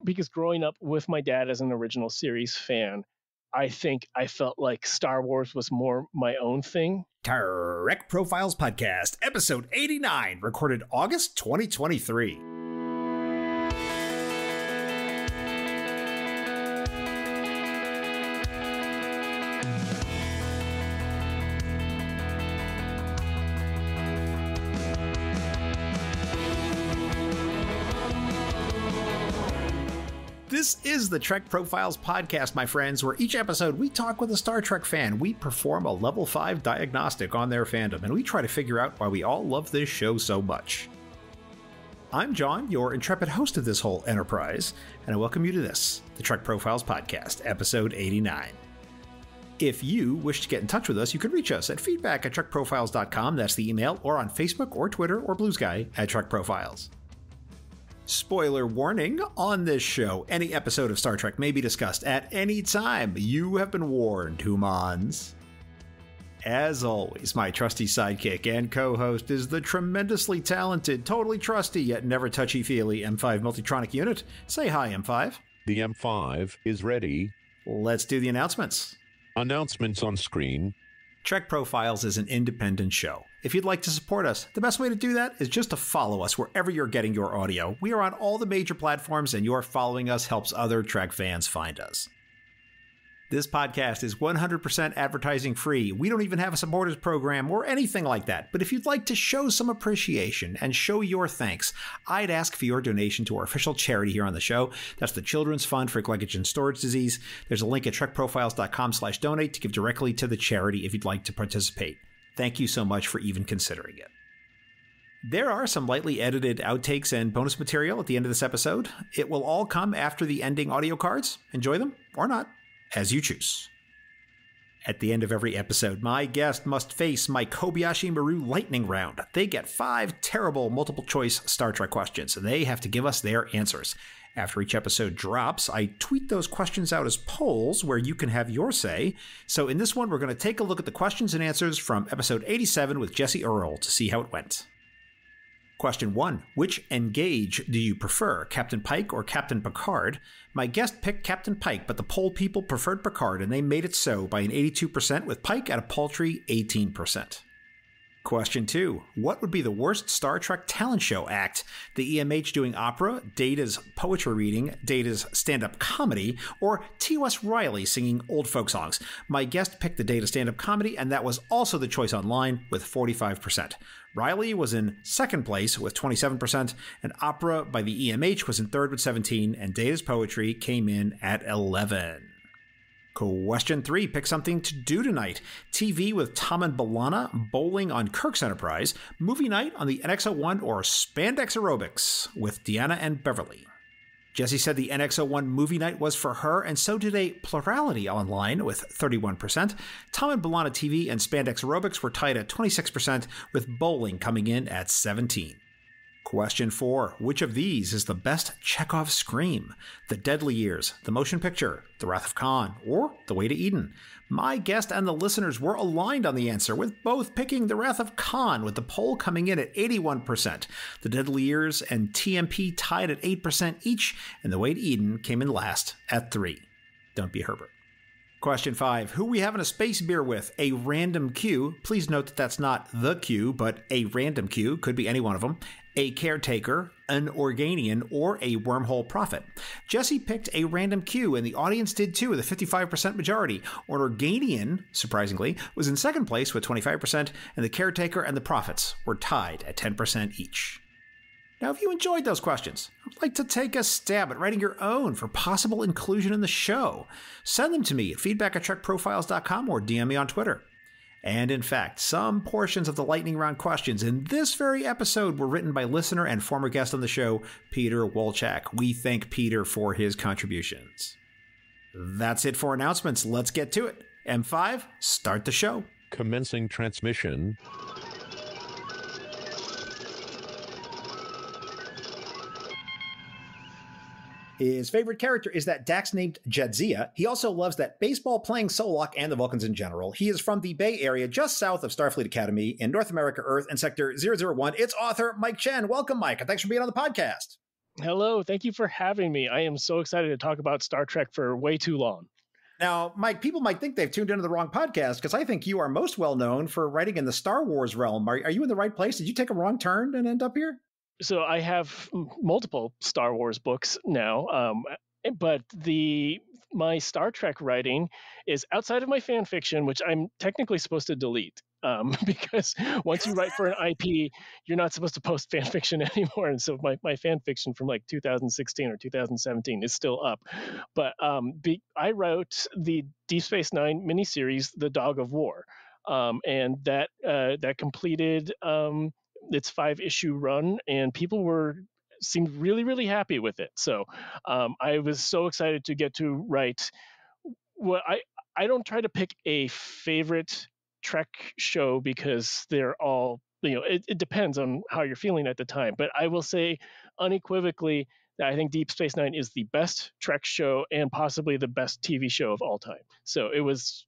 because growing up with my dad as an original series fan, I think I felt like Star Wars was more my own thing. Trek Profiles Podcast, episode 89, recorded August 2023. This is the Trek Profiles Podcast, my friends, where each episode we talk with a Star Trek fan. We perform a level 5 diagnostic on their fandom, and we try to figure out why we all love this show so much. I'm John, your intrepid host of this whole enterprise, and I welcome you to this, the Trek Profiles Podcast, episode 89. If you wish to get in touch with us, you can reach us at feedback@trekprofiles.com, that's the email, or on Facebook or Twitter or Blue Sky at Trek Profiles. Spoiler warning, on this show, any episode of Star Trek may be discussed at any time. You have been warned, humans. As always, my trusty sidekick and co-host is the tremendously talented, totally trusty, yet never touchy-feely M5 Multitronic unit. Say hi, M5. The M5 is ready. Let's do the announcements. Announcements on screen. Trek Profiles is an independent show. If you'd like to support us, the best way to do that is just to follow us wherever you're getting your audio. We are on all the major platforms, and your following us helps other Trek fans find us. This podcast is 100% advertising free. We don't even have a supporters program or anything like that. But if you'd like to show some appreciation and show your thanks, I'd ask for your donation to our official charity here on the show. That's the Children's Fund for Glycogen Storage Disease. There's a link at trekprofiles.com/donate to give directly to the charity if you'd like to participate. Thank you so much for even considering it. There are some lightly edited outtakes and bonus material at the end of this episode. It will all come after the ending audio cards. Enjoy them or not, as you choose. At the end of every episode, my guest must face my Kobayashi Maru lightning round. They get 5 terrible multiple-choice Star Trek questions, and they have to give us their answers. After each episode drops, I tweet those questions out as polls where you can have your say. So in this one, we're going to take a look at the questions and answers from episode 87 with Jesse Earl to see how it went. Question 1. Which Engage do you prefer, Captain Pike or Captain Picard? My guest picked Captain Pike, but the poll people preferred Picard, and they made it so by an 82%, with Pike at a paltry 18%. Question 2. What would be the worst Star Trek talent show act? The EMH doing opera, Data's poetry reading, Data's stand-up comedy, or T.O.S. Riley singing old folk songs? My guest picked the Data stand-up comedy, and that was also the choice online with 45%. Riley was in second place with 27%, and opera by the EMH was in third with 17%, and Data's poetry came in at 11%. Question 3. Pick something to do tonight. TV with Tom and B'Elanna, bowling on Kirk's Enterprise, movie night on the NX-01, or spandex aerobics with Deanna and Beverly. Jessie said the NX-01 movie night was for her, and so did a plurality online with 31%. Tom and B'Elanna TV and spandex aerobics were tied at 26%, with bowling coming in at 17%. Question 4. Which of these is the best Chekhov scream? The Deadly Years, The Motion Picture, The Wrath of Khan, or The Way to Eden? My guest and the listeners were aligned on the answer, with both picking The Wrath of Khan, with the poll coming in at 81%. The Deadly Years and TMP tied at 8% each, and The Way to Eden came in last at 3%. Don't be Herbert. Question 5. Who we having a space beer with? A random Q. Please note that that's not the Q, but a random Q. Could be any one of them. A caretaker, an Organian, or a wormhole prophet. Jesse picked a random Q, and the audience did too, with a 55% majority. An Organian, surprisingly, was in second place with 25%, and the caretaker and the prophets were tied at 10% each. Now, if you enjoyed those questions, I'd like to take a stab at writing your own for possible inclusion in the show. Send them to me at feedback@trekprofiles.com or DM me on Twitter. And in fact, some portions of the lightning round questions in this very episode were written by listener and former guest on the show, Peter Wolchak. We thank Peter for his contributions. That's it for announcements. Let's get to it. M5, start the show. Commencing transmission. His favorite character is that Dax named Jadzia. He also loves that baseball-playing Solok and the Vulcans in general. He is from the Bay Area, just south of Starfleet Academy in North America, Earth, and Sector 001. It's author Mike Chen. Welcome, Mike, and thanks for being on the podcast. Hello, thank you for having me. I am so excited to talk about Star Trek for way too long. Now, Mike, people might think they've tuned into the wrong podcast because I think you are most well known for writing in the Star Wars realm. Are you in the right place? Did you take a wrong turn and end up here? So I have multiple Star Wars books now, but my Star Trek writing is outside of my fan fiction, which I'm technically supposed to delete. Because once you write for an IP, you're not supposed to post fan fiction anymore. And so my fan fiction from like 2016 or 2017 is still up. But I wrote the Deep Space Nine miniseries, The Dog of War. And that completed its 5-issue run, and people seemed really, really happy with it. So I was so excited to get to write. Well, I don't try to pick a favorite Trek show because they're all, it depends on how you're feeling at the time. But I will say unequivocally that I think Deep Space Nine is the best Trek show and possibly the best TV show of all time. So it was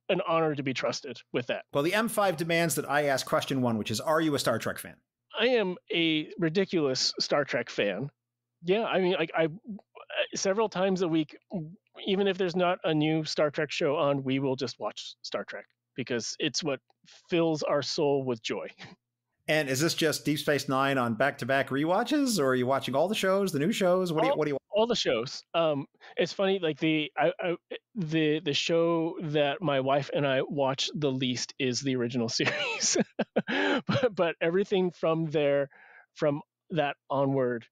an honor to be trusted with that. Well, the M5 demands that I ask question one, which is, are you a Star Trek fan? I am a ridiculous Star Trek fan. Yeah, I mean, like I several times a week, even if there's not a new Star Trek show on, we will just watch Star Trek because it's what fills our soul with joy. And is this just Deep Space Nine on back-to-back rewatches, or are you watching all the shows, the new shows? What do you? All the shows. It's funny, like the show that my wife and I watch the least is the original series, but everything from that onward,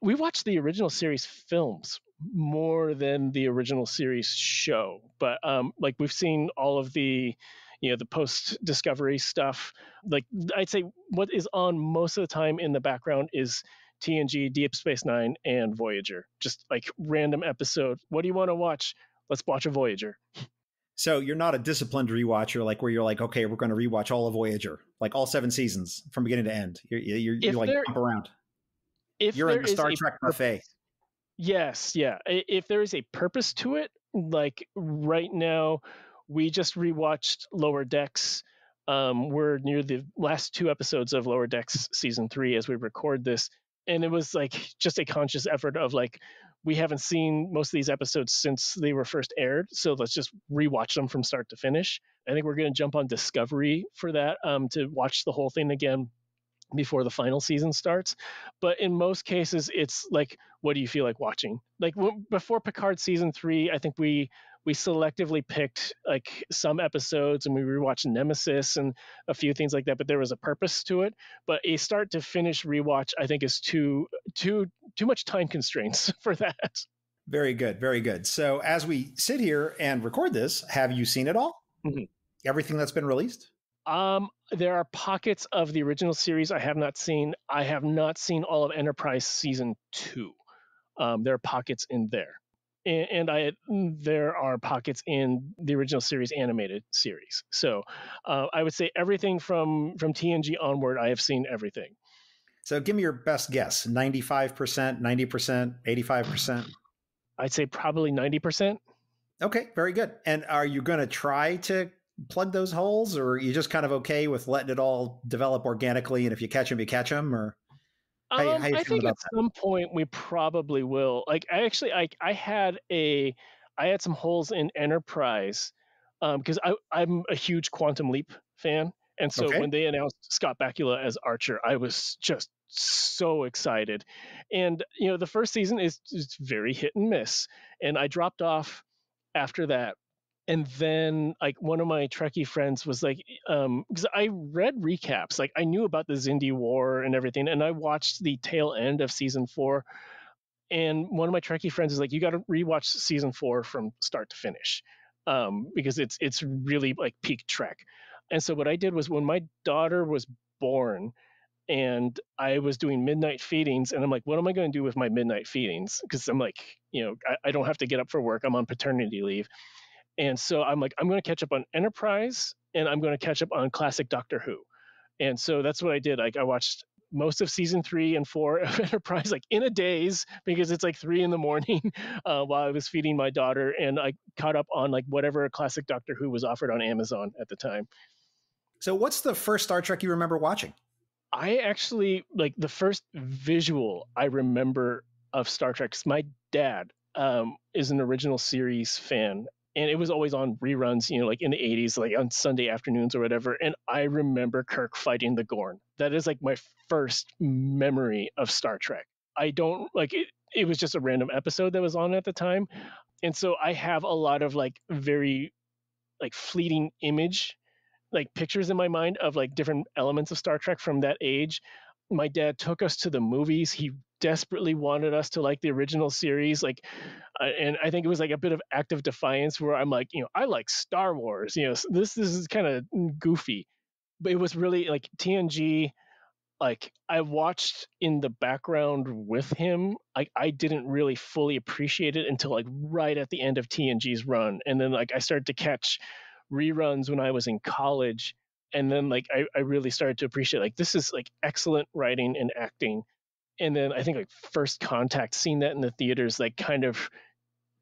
we watch the original series films more than the original series show. But like we've seen all of the the post discovery stuff. Like I'd say what is on most of the time in the background is TNG, Deep Space Nine, and Voyager. Just like random episode. What do you want to watch? Let's watch a Voyager. So you're not a disciplined rewatcher, like where you're like, okay, we're going to rewatch all of Voyager, like all 7 seasons from beginning to end. You like jump around. You're in the Star Trek buffet. Yes, yeah. If there is a purpose to it, like right now, we just rewatched Lower Decks. We're near the last 2 episodes of Lower Decks season 3 as we record this, and it was like just a conscious effort of like we haven't seen most of these episodes since they were first aired, so let's just rewatch them from start to finish. I think we're going to jump on Discovery for that to watch the whole thing again before the final season starts. But in most cases, it's like, what do you feel like watching? Like before Picard season 3, I think we selectively picked like some episodes and we rewatched Nemesis and a few things like that, but there was a purpose to it. But a start to finish rewatch, I think, is too much time constraints for that. Very good, very good. So as we sit here and record this, have you seen it all? Mm-hmm. Everything that's been released? There are pockets of the original series I have not seen. I have not seen all of Enterprise season 2. There are pockets in there, and there are pockets in the original series animated series. So I would say everything from TNG onward, I have seen everything. So give me your best guess: 95%, 90%, 85%. I'd say probably 90%. Okay, very good. And are you going to try to plug those holes, or are you just kind of okay with letting it all develop organically, and if you catch them, you catch them? Or how I think at some point we probably will. Like I had some holes in Enterprise because I'm a huge Quantum Leap fan, and so when they announced Scott Bakula as Archer, I was just so excited. And the first season is very hit and miss, and I dropped off after that. And then like one of my Trekkie friends was like, because I read recaps, like I knew about the Xindi War and everything, and I watched the tail end of season 4. And one of my Trekkie friends is like, you got to rewatch season 4 from start to finish, because it's really like peak Trek. And so what I did was when my daughter was born, and I was doing midnight feedings, and I'm like, what am I going to do with my midnight feedings? Because I'm like, I don't have to get up for work. I'm on paternity leave. And so I'm like, I'm going to catch up on Enterprise, and I'm going to catch up on classic Doctor Who. And so that's what I did. Like I watched most of season 3 and 4 of Enterprise like in a daze, because it's like 3 a.m. while I was feeding my daughter, and I caught up on like whatever classic Doctor Who was offered on Amazon at the time. So what's the first Star Trek you remember watching? I actually like the first visual I remember of Star Trek. 'Cause my dad is an original series fan, and it was always on reruns, like in the 80s, like on Sunday afternoons or whatever. And I remember Kirk fighting the Gorn. That is like my first memory of Star Trek. I don't like it. It was just a random episode that was on at the time, and so I have a lot of like very like fleeting image like pictures in my mind of like different elements of Star Trek from that age. My dad took us to the movies. He desperately wanted us to like the original series, like, and I think it was like a bit of act of defiance where I'm like, I like Star Wars. This is kind of goofy, but it was really like TNG. Like I watched in the background with him. Like I didn't really fully appreciate it until like right at the end of TNG's run, and then like I started to catch reruns when I was in college, and then like I really started to appreciate like this is like excellent writing and acting. And then I think like First Contact, seeing that in the theaters, like kind of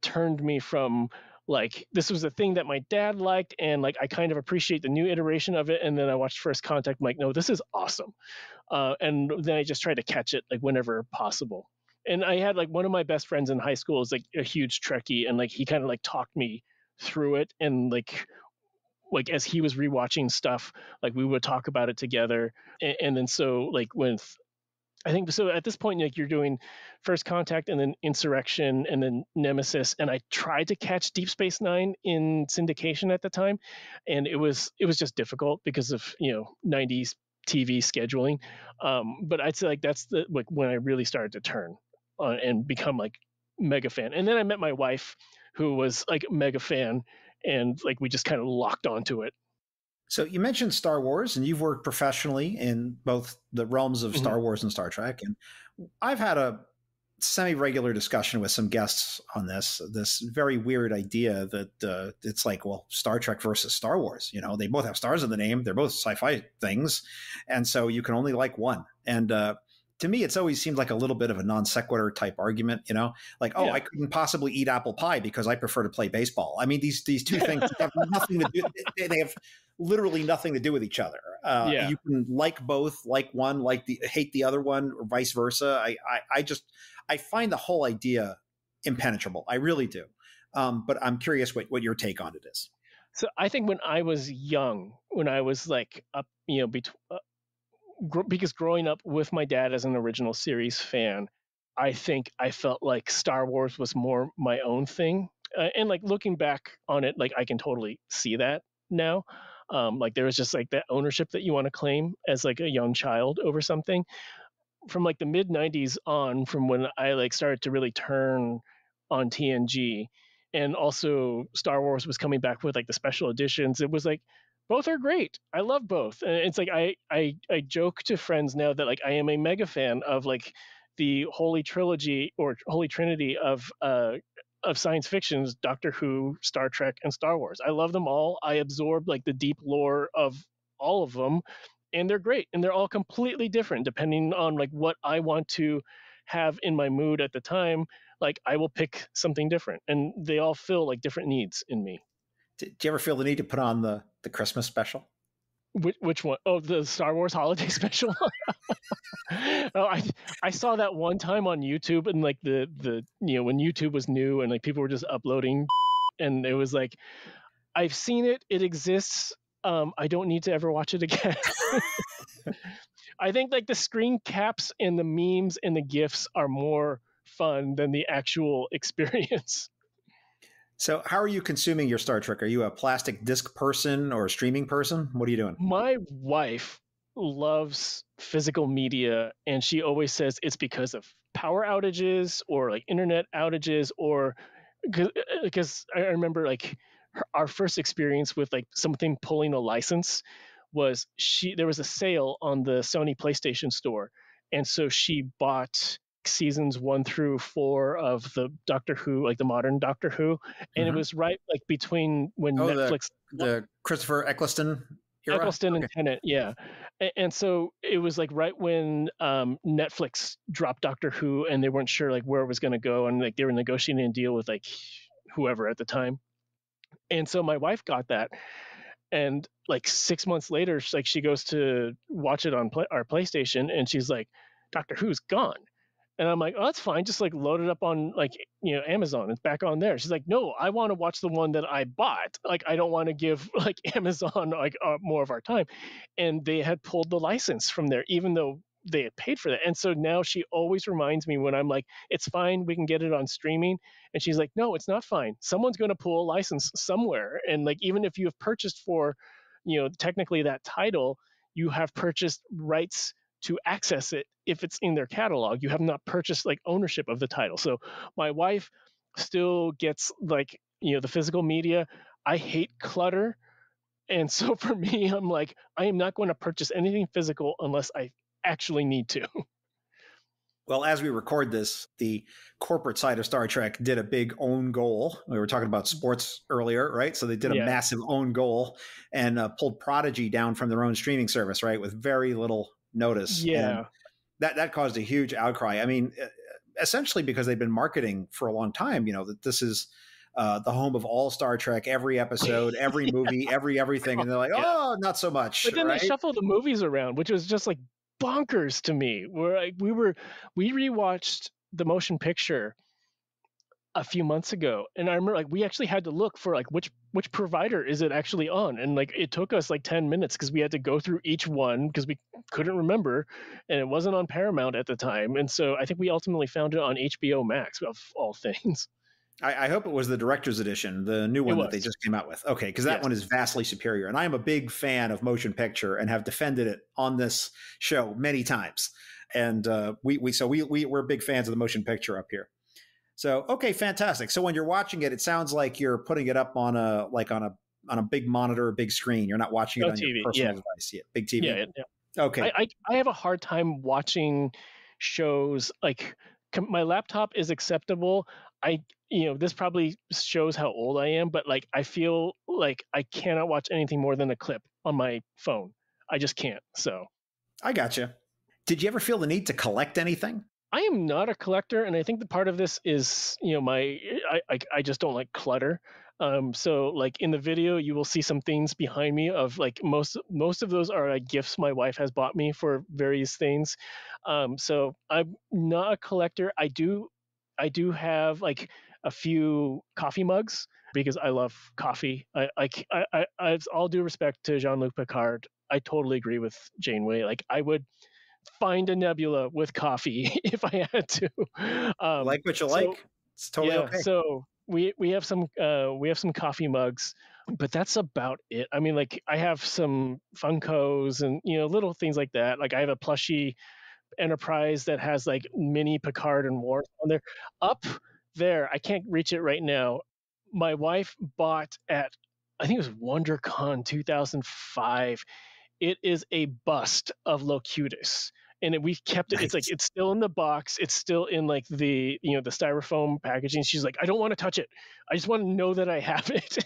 turned me from like this was a thing that my dad liked, and like I kind of appreciate the new iteration of it. And then I watched First Contact, I'm like, no, this is awesome. And then I just tried to catch it like whenever possible. And I had like one of my best friends in high school is like a huge Trekkie, and like he kind of like talked me through it, and like as he was rewatching stuff, like we would talk about it together. And then so like when I think so at this point, like you're doing First Contact and then Insurrection and then Nemesis, and I tried to catch Deep Space Nine in syndication at the time, and it was just difficult because of 90s TV scheduling. But I'd say like that's the like when I really started to turn and become like mega fan. And then I met my wife, who was like mega fan, and like we just kind of locked onto it. So you mentioned Star Wars, and you've worked professionally in both the realms of Mhm. Star Wars and Star Trek. And I've had a semi-regular discussion with some guests on this very weird idea that it's like, well, Star Trek versus Star Wars. They both have stars in the name. They're both sci-fi things, and so you can only like one. And to me, it's always seemed like a little bit of a non sequitur type argument. Like, oh, Yeah. I couldn't possibly eat apple pie because I prefer to play baseball. I mean, these two things have nothing to do. They have literally nothing to do with each other. Yeah. You can like both, like one, hate the other one, or vice versa. I find the whole idea impenetrable. I really do. But I'm curious what your take on it is. So I think when I was young, when I was like up, because growing up with my dad as an original series fan, I think I felt like Star Wars was more my own thing. And like looking back on it, like I can totally see that now. Like there was just like that ownership that you want to claim as like a young child over something. From like the mid 90s on, from when I like started to really turn on TNG, and also Star Wars was coming back with like the special editions, it was like both are great. I love both. And it's like I joke to friends now that like I am a mega fan of like the holy trilogy or holy trinity of science fictions: Doctor Who, Star Trek, and Star Wars. I love them all. I absorb like the deep lore of all of them, and they're great, and they're all completely different depending on like what I want to have in my mood at the time. Like I will pick something different, and they all fill like different needs in me. Do you ever feel the need to put on the Christmas special? Which one? Oh, the Star Wars holiday special. Oh, I saw that one time on YouTube, and like the when YouTube was new and like people were just uploading, and it was like I've seen it, it exists. I don't need to ever watch it again. I think like the screen caps and the memes and the gifs are more fun than the actual experience. So how are you consuming your Star Trek? Are you a plastic disc person or a streaming person? What are you doing? My wife loves physical media, and she always says it's because of power outages or like internet outages, or because I remember like our first experience with like something pulling a license was there was a sale on the Sony PlayStation Store, and so she bought seasons 1 through 4 of the Doctor Who, like the modern Doctor Who, and it Mm-hmm. was right like between when Oh, Netflix the Christopher Eccleston era? Eccleston Okay. and Tennant, yeah. And so it was like right when Netflix dropped Doctor Who, and they weren't sure like where it was going to go, and like they were negotiating a deal with like whoever at the time. And so my wife got that, and like 6 months later, she goes to watch it on our PlayStation, and she's like, Doctor Who's gone. And I'm like, oh, that's fine. Just like load it up on like, Amazon. It's back on there. She's like, no, I want to watch the one that I bought. Like, I don't want to give like Amazon like more of our time. And they had pulled the license from there, even though they had paid for that. And so now she always reminds me when I'm like, it's fine, we can get it on streaming. And she's like, no, it's not fine. Someone's going to pull a license somewhere. And like, even if you have purchased for, technically that title, you have purchased rights to access it if it's in their catalog. You have not purchased like ownership of the title. So my wife still gets like, the physical media. I hate clutter. And so for me, I'm like, I am not going to purchase anything physical unless I actually need to. Well, as we record this, the corporate side of Star Trek did a big own goal. We were talking about sports earlier, right? So they did a massive own goal and pulled Prodigy down from their own streaming service, right? With very little notice. Yeah. And that caused a huge outcry. I mean, essentially because they've been marketing for a long time, that this is the home of all Star Trek, every episode, every movie, everything. And they're like, oh, not so much. But then right? they shuffle the movies around, which was just like bonkers to me. Where like, we rewatched the motion picture a few months ago, and I remember like we actually had to look for like which provider is it actually on, and like it took us like 10 minutes because we had to go through each one because we couldn't remember, and it wasn't on Paramount at the time, and so I think we ultimately found it on HBO Max of all things. I hope it was the director's edition, the new one that they just came out with. Okay, because that one is vastly superior. And I am a big fan of motion picture and have defended it on this show many times. And we're big fans of the motion picture up here. So, okay, fantastic. So when you're watching it, it sounds like you're putting it up on a big monitor, a big screen. You're not watching it on TV, your personal device. Yeah, big TV. Yeah. Okay. I have a hard time watching shows like my laptop is acceptable. This probably shows how old I am, but like I feel like I cannot watch anything more than a clip on my phone. I just can't. So I gotcha. Did you ever feel the need to collect anything? I am not a collector, and I think the part of this is, I just don't like clutter. So like in the video, you will see some things behind me of like most of those are gifts my wife has bought me for various things. So I'm not a collector. I do have like a few coffee mugs because I love coffee. I all due respect to Jean-Luc Picard, I totally agree with Janeway. Like I would find a nebula with coffee if I had to. Like what you like. It's totally okay. So we have some coffee mugs, but that's about it. I mean, like I have some Funkos and little things like that. Like I have a plushie Enterprise that has like mini Picard and Worf on there. Up there, I can't reach it right now. My wife bought at, I think it was WonderCon 2005. It is a bust of Locutus, and we've kept it. Nice. It's like it's still in the box. It's still in like the the styrofoam packaging. She's like, I don't want to touch it. I just want to know that I have it.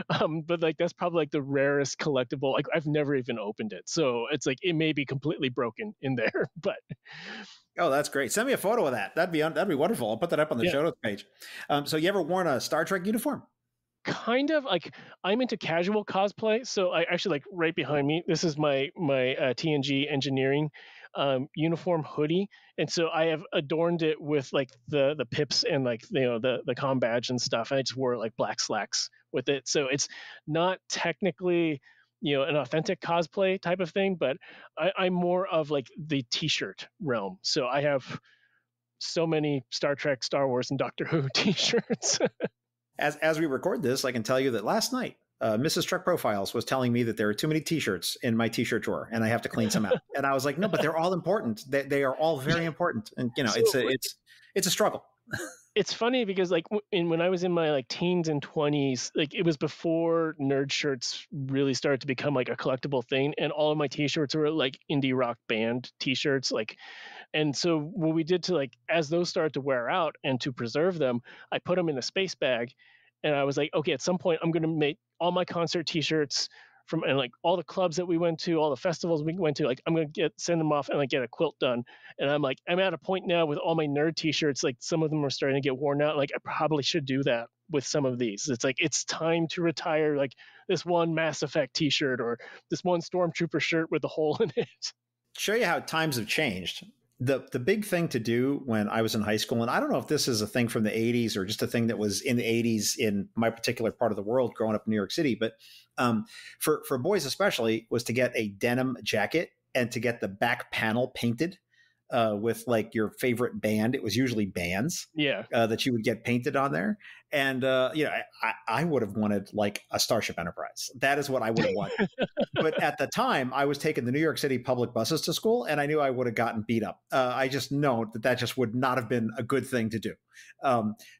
But like that's probably like the rarest collectible. Like I've never even opened it, so it's like it may be completely broken in there. But oh, that's great. Send me a photo of that. That'd be wonderful. I'll put that up on the show notes page. So you ever worn a Star Trek uniform? Kind of. Like I'm into casual cosplay, so I actually like right behind me. This is my TNG engineering uniform hoodie, and so I have adorned it with like the pips and like the comm badge and stuff. And I just wore like black slacks with it, so it's not technically an authentic cosplay type of thing, but I'm more of like the T-shirt realm. So I have so many Star Trek, Star Wars, and Doctor Who T-shirts. As we record this, I can tell you that last night, Mrs. Trek Profiles was telling me that there are too many T-shirts in my T-shirt drawer, and I have to clean some out. And I was like, no, but they're all important. They are all very important, and it's a struggle. It's funny because like when I was in my like teens and 20s, like it was before nerd shirts really started to become like a collectible thing, and all of my T-shirts were like indie rock band T-shirts, like. And so what we did to like, as those started to wear out and to preserve them, I put them in a space bag, and I was like, okay, at some point I'm going to make all my concert T-shirts from, and like all the clubs that we went to, all the festivals we went to, like I'm going to send them off and like get a quilt done. And I'm like, I'm at a point now with all my nerd T-shirts, like some of them are starting to get worn out. Like I probably should do that with some of these. It's like it's time to retire like this one Mass Effect T-shirt or this one Stormtrooper shirt with a hole in it. Show you how times have changed. The big thing to do when I was in high school, and I don't know if this is a thing from the 80s or just a thing that was in the 80s in my particular part of the world growing up in New York City, but for boys especially, was to get a denim jacket and to get the back panel painted with like your favorite band. It was usually bands that you would get painted on there. And, I would have wanted like a Starship Enterprise. That is what I would have wanted. But at the time, I was taking the New York City public buses to school, and I knew I would have gotten beat up. I just know that just would not have been a good thing to do.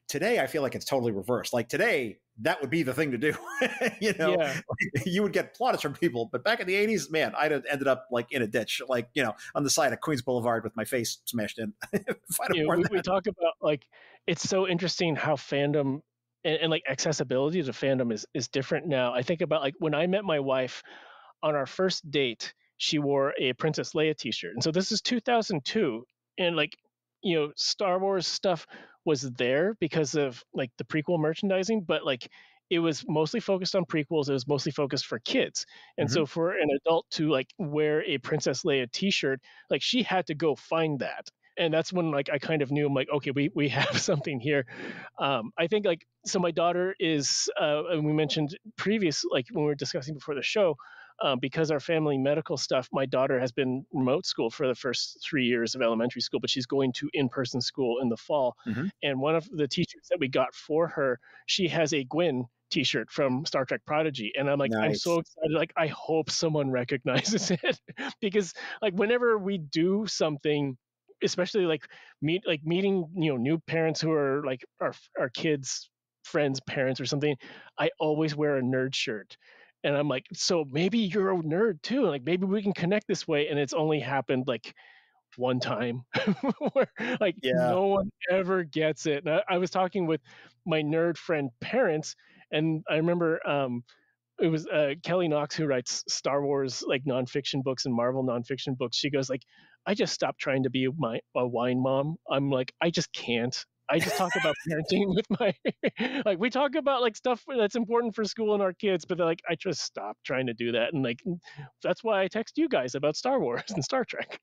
Today, I feel like it's totally reversed. Like today, that would be the thing to do. You would get plaudits from people. But back in the 80s, man, I'd have ended up like in a ditch, like, on the side of Queens Boulevard with my face smashed in. We talk about like, it's so interesting how fandom and like accessibility to fandom is different now. I think about like when I met my wife on our first date, she wore a Princess Leia t-shirt. And so this is 2002. And like, Star Wars stuff was there because of like the prequel merchandising, but like it was mostly focused on prequels. It was mostly focused for kids. And so for an adult to like wear a Princess Leia t-shirt, like she had to go find that. And that's when like I kind of knew, I'm like, okay, we have something here. I think like, so my daughter is, and we mentioned previous, like when we were discussing before the show, because our family medical stuff, my daughter has been remote school for the first 3 years of elementary school, but she's going to in-person school in the fall. And one of the t-shirts that we got for her, she has a Gwyn t-shirt from Star Trek Prodigy. And I'm like, nice. I'm so excited. Like, I hope someone recognizes it because like whenever we do something, especially like meeting, new parents who are like our kids' friends' parents or something, I always wear a nerd shirt. And I'm like, so maybe you're a nerd too. Like maybe we can connect this way. And it's only happened like one time where like no one ever gets it. And I was talking with my nerd friend parents, and I remember it was Kelly Knox, who writes Star Wars like nonfiction books and Marvel nonfiction books. She goes like, I just stopped trying to be a wine mom. I'm like, I just can't. I just talk about parenting with my like we talk about like stuff that's important for school and our kids, but like I just stopped trying to do that. And like that's why I text you guys about Star Wars and Star Trek.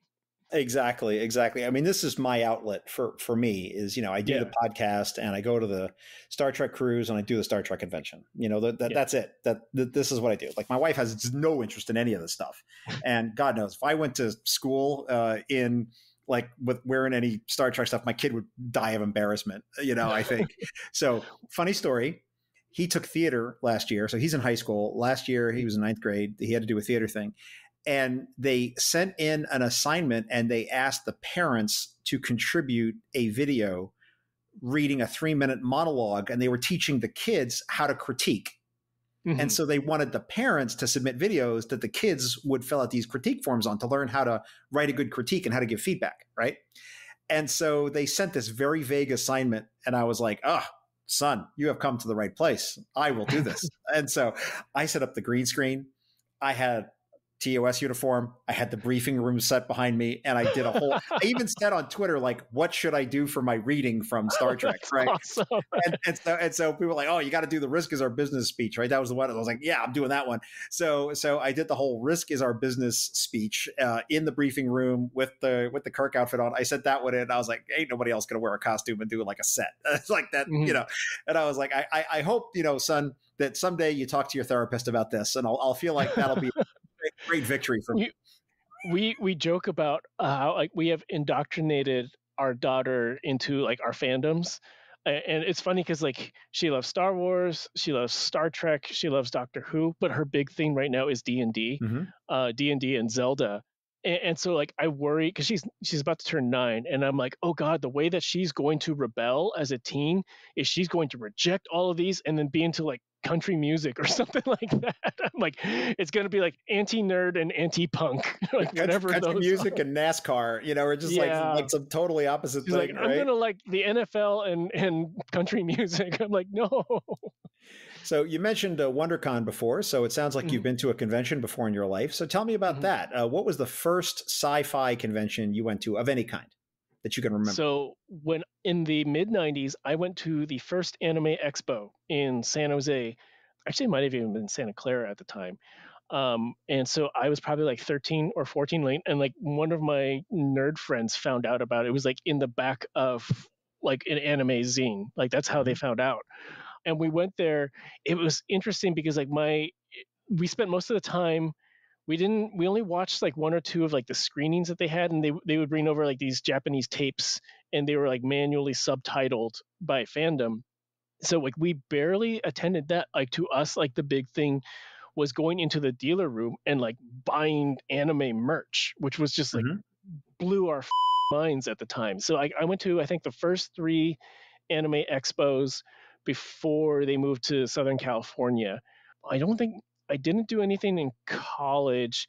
Exactly. I mean, this is my outlet for me is, I do the podcast and I go to the Star Trek cruise and I do the Star Trek convention. That's it. This is what I do. Like my wife has no interest in any of this stuff. And God knows if I went to school in like with wearing any Star Trek stuff, my kid would die of embarrassment, I think. So funny story. He took theater last year. So he's in high school. Last year, he was in 9th grade. He had to do a theater thing. And they sent in an assignment and they asked the parents to contribute a video reading a 3-minute monologue. And they were teaching the kids how to critique. And so they wanted the parents to submit videos that the kids would fill out these critique forms on to learn how to write a good critique and how to give feedback. Right. And so they sent this very vague assignment. And I was like, oh, son, you have come to the right place. I will do this. And so I set up the green screen. I had TOS uniform. I had the briefing room set behind me, and I did a whole. I even said on Twitter, like, "What should I do for my reading from Star Trek?" Right? Awesome. and so people were like, "Oh, you got to do the risk is our business speech," right? That was the one. I was like, "Yeah, I'm doing that one." So I did the whole risk is our business speech in the briefing room with the Kirk outfit on. I sent that one in. I was like, "Ain't nobody else gonna wear a costume and do like a set." It's like that, And I was like, I hope son that someday you talk to your therapist about this, and I'll feel like that'll be. Great victory for me. We joke about how like we have indoctrinated our daughter into like our fandoms, and it's funny because like she loves Star Wars, she loves Star Trek, she loves Doctor Who, but her big thing right now is D&D, D&D and Zelda. And so like I worry because she's about to turn 9, and I'm like, oh God, the way that she's going to rebel as a teen is she's going to reject all of these and then be into like country music or something like that. I'm like, it's going to be like anti-nerd and anti-punk, like whatever country those music are. And NASCAR, or just like some totally opposite She's thing. Like, I'm going to like the NFL and country music. I'm like, no. So you mentioned WonderCon before, so it sounds like you've been to a convention before in your life. So tell me about that. What was the first sci-fi convention you went to of any kind? that you can remember? So when in the mid 90s, I went to the first Anime Expo in San Jose. Actually, it might have even been Santa Clara at the time. And so I was probably like 13 or 14 late, and like one of my nerd friends found out about it. It was like in the back of like an anime zine. Like that's how they found out. And we went there. It was interesting because like we spent most of the time, we only watched like one or two of like the screenings that they had, and they would bring over like these Japanese tapes, and they were like manually subtitled by fandom. So like we barely attended that. Like to us, like the big thing was going into the dealer room and like buying anime merch, which was just like blew our minds at the time. So I went to, I think, the first three anime expos before they moved to Southern California. I didn't do anything in college.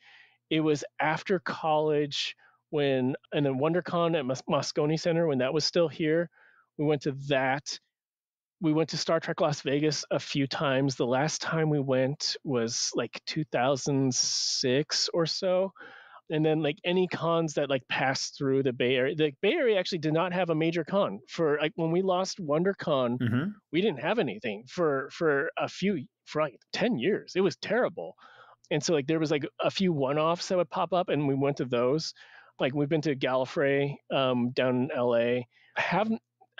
It was after college and then WonderCon at Moscone Center, when that was still here, we went to that. We went to Star Trek Las Vegas a few times. The last time we went was like 2006 or so. And then like any cons that like passed through the Bay Area. The Bay Area actually did not have a major con. For like when we lost WonderCon, we didn't have anything for like 10 years. It was terrible. And so like there was like a few one-offs that would pop up, and we went to those. Like we've been to Gallifrey down in LA.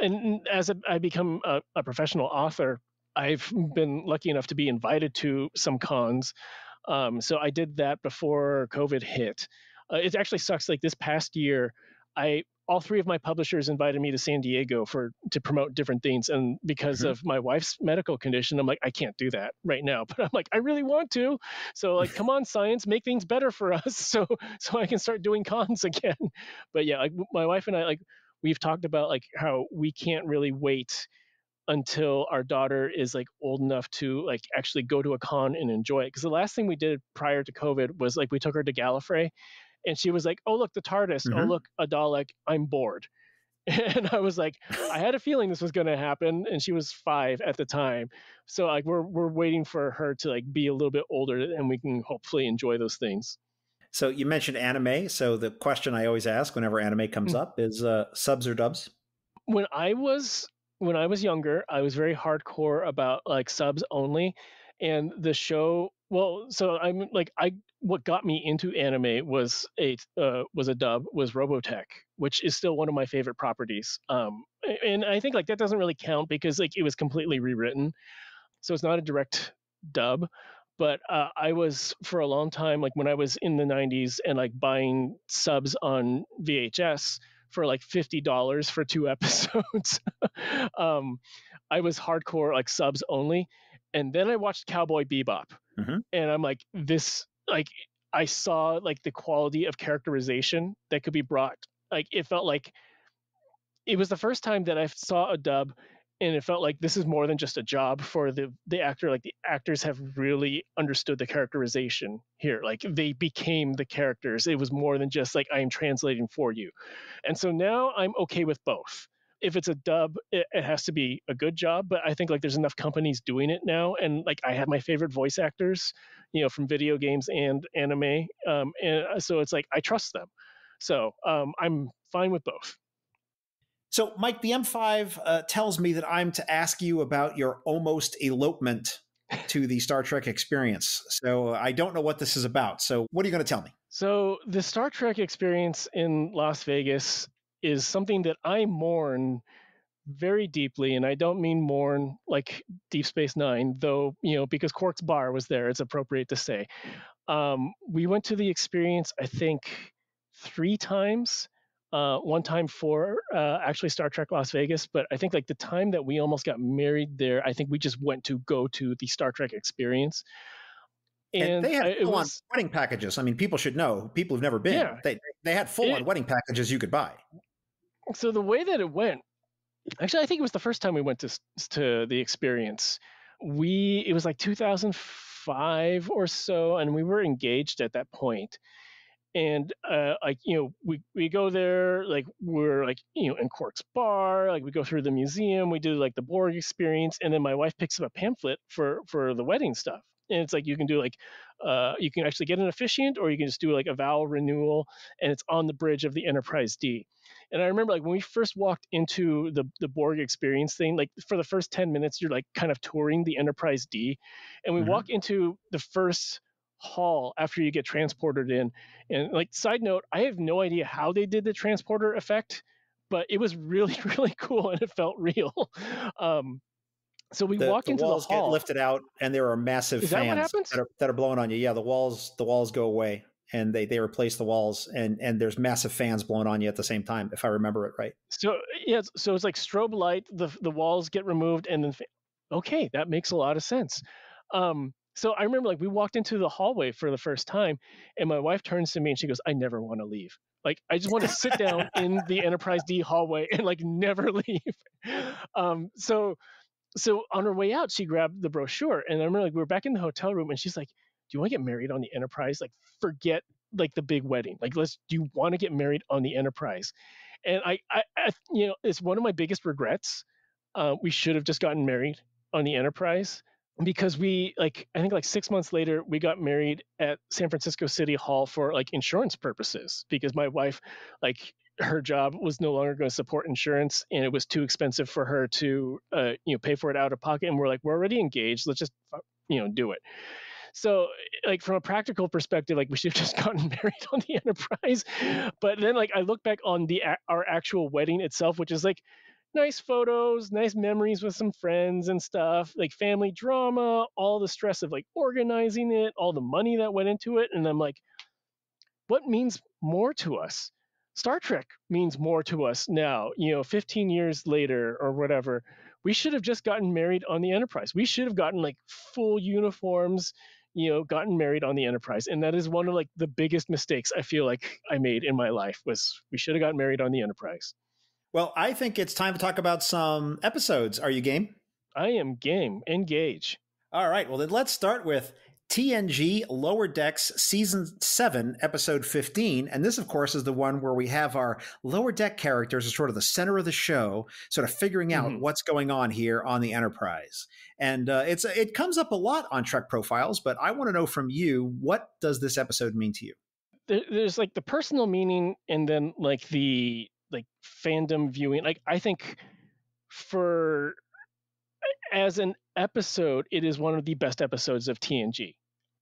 And as I become a professional author, I've been lucky enough to be invited to some cons. So I did that before COVID hit. It actually sucks. Like this past year, all three of my publishers invited me to San Diego to promote different things, and because of my wife's medical condition, I'm like, I can't do that right now. But I'm like, I really want to. So like, come on, science, make things better for us, so I can start doing cons again. But yeah, like my wife and I, like we've talked about like how we can't really wait until our daughter is like old enough to like actually go to a con and enjoy it. Because the last thing we did prior to COVID was like we took her to Gallifrey, and she was like, "Oh look, the TARDIS! Oh look, a Dalek! I'm bored." And I was like, I had a feeling this was going to happen, and she was 5 at the time. So like we're waiting for her to like be a little bit older, and we can hopefully enjoy those things. So you mentioned anime. So the question I always ask whenever anime comes up is subs or dubs? When I was younger, I was very hardcore about like subs only, and the show. Well, so I'm like what got me into anime was a dub, was Robotech, which is still one of my favorite properties. And I think like that doesn't really count because like it was completely rewritten, so it's not a direct dub. But I was for a long time, like when I was in the 90s and like buying subs on VHS for like $50 for 2 episodes. I was hardcore like subs only. And then I watched Cowboy Bebop, and I'm like, this, like, I saw like the quality of characterization that could be brought. Like, it felt like it was the first time that I saw a dub, and it felt like this is more than just a job for the actor. Like the actors have really understood the characterization here. Like they became the characters. It was more than just like I am translating for you. And so now I'm okay with both. If it's a dub, it has to be a good job. But I think like there's enough companies doing it now, and like I have my favorite voice actors, from video games and anime, and so it's like I trust them. So I'm fine with both. So, Mike, the M5 tells me that I'm to ask you about your almost elopement to the Star Trek experience. So I don't know what this is about. So what are you going to tell me? So the Star Trek experience in Las Vegas is something that I mourn very deeply. And I don't mean mourn like Deep Space Nine, though, because Quark's bar was there, it's appropriate to say. We went to the experience, I think, 3 times. One time for actually Star Trek Las Vegas, but I think like the time that we almost got married there, I think we just went to go to the Star Trek experience. And they had full-on wedding packages. I mean, people should know, people who've never been, yeah, they had full-on wedding packages you could buy. So the way that it went, actually, I think it was the first time we went to the experience. It was like 2005 or so, and we were engaged at that point. And we go there, like we're like in Quark's bar, like we go through the museum, we do like the Borg experience, and then my wife picks up a pamphlet for the wedding stuff, and it's like you can do like you can actually get an officiant, or you can just do like a vow renewal, and it's on the bridge of the Enterprise D. And I remember like when we first walked into the Borg experience thing, like for the first 10 minutes, you're like kind of touring the Enterprise D, and we walk into the first hall after you get transported in. And like side note, I have no idea how they did the transporter effect, but it was really really cool and it felt real. um so we walk The into the walls get hall. lifted out, and there are massive Is that what fans happens? that are blowing on you. Yeah, the walls go away, and they replace the walls, and there's massive fans blowing on you at the same time, if I remember it right. So yeah, so it's like strobe light, the walls get removed, and then okay, that makes a lot of sense. So I remember like we walked into the hallway for the first time, and my wife turns to me and she goes, "I never want to leave. Like I just want to sit down in the Enterprise D hallway and like never leave." So on her way out, she grabbed the brochure, and I remember like we were back in the hotel room, and she's like, "Do you want to get married on the Enterprise? Like forget like the big wedding. Like do you want to get married on the Enterprise?" And I it's one of my biggest regrets. We should have just gotten married on the Enterprise, because we like I think like 6 months later we got married at San Francisco City Hall for like insurance purposes, because my wife, like her job was no longer going to support insurance, and it was too expensive for her to pay for it out of pocket, and we're like, we're already engaged, let's just do it. So like from a practical perspective, like we should have just gotten married on the Enterprise. But then like I look back on our actual wedding itself, which is like nice photos, nice memories with some friends and stuff, like family drama, all the stress of like organizing it, all the money that went into it. And I'm like, what means more to us? Star Trek means more to us now, 15 years later or whatever. We should have just gotten married on the Enterprise. We should have gotten like full uniforms, gotten married on the Enterprise. And that is one of like the biggest mistakes I feel like I made in my life, was we should have gotten married on the Enterprise. Well, I think it's time to talk about some episodes. Are you game? I am game. Engage. All right. Well, then let's start with TNG Lower Decks Season 7, Episode 15. And this, of course, is the one where we have our Lower Deck characters as sort of the center of the show, sort of figuring out what's going on here on the Enterprise. And it comes up a lot on Trek Profiles, but I want to know from you, what does this episode mean to you? There's like the personal meaning, and then like the like fandom viewing. Like I think for as an episode, it is one of the best episodes of TNG.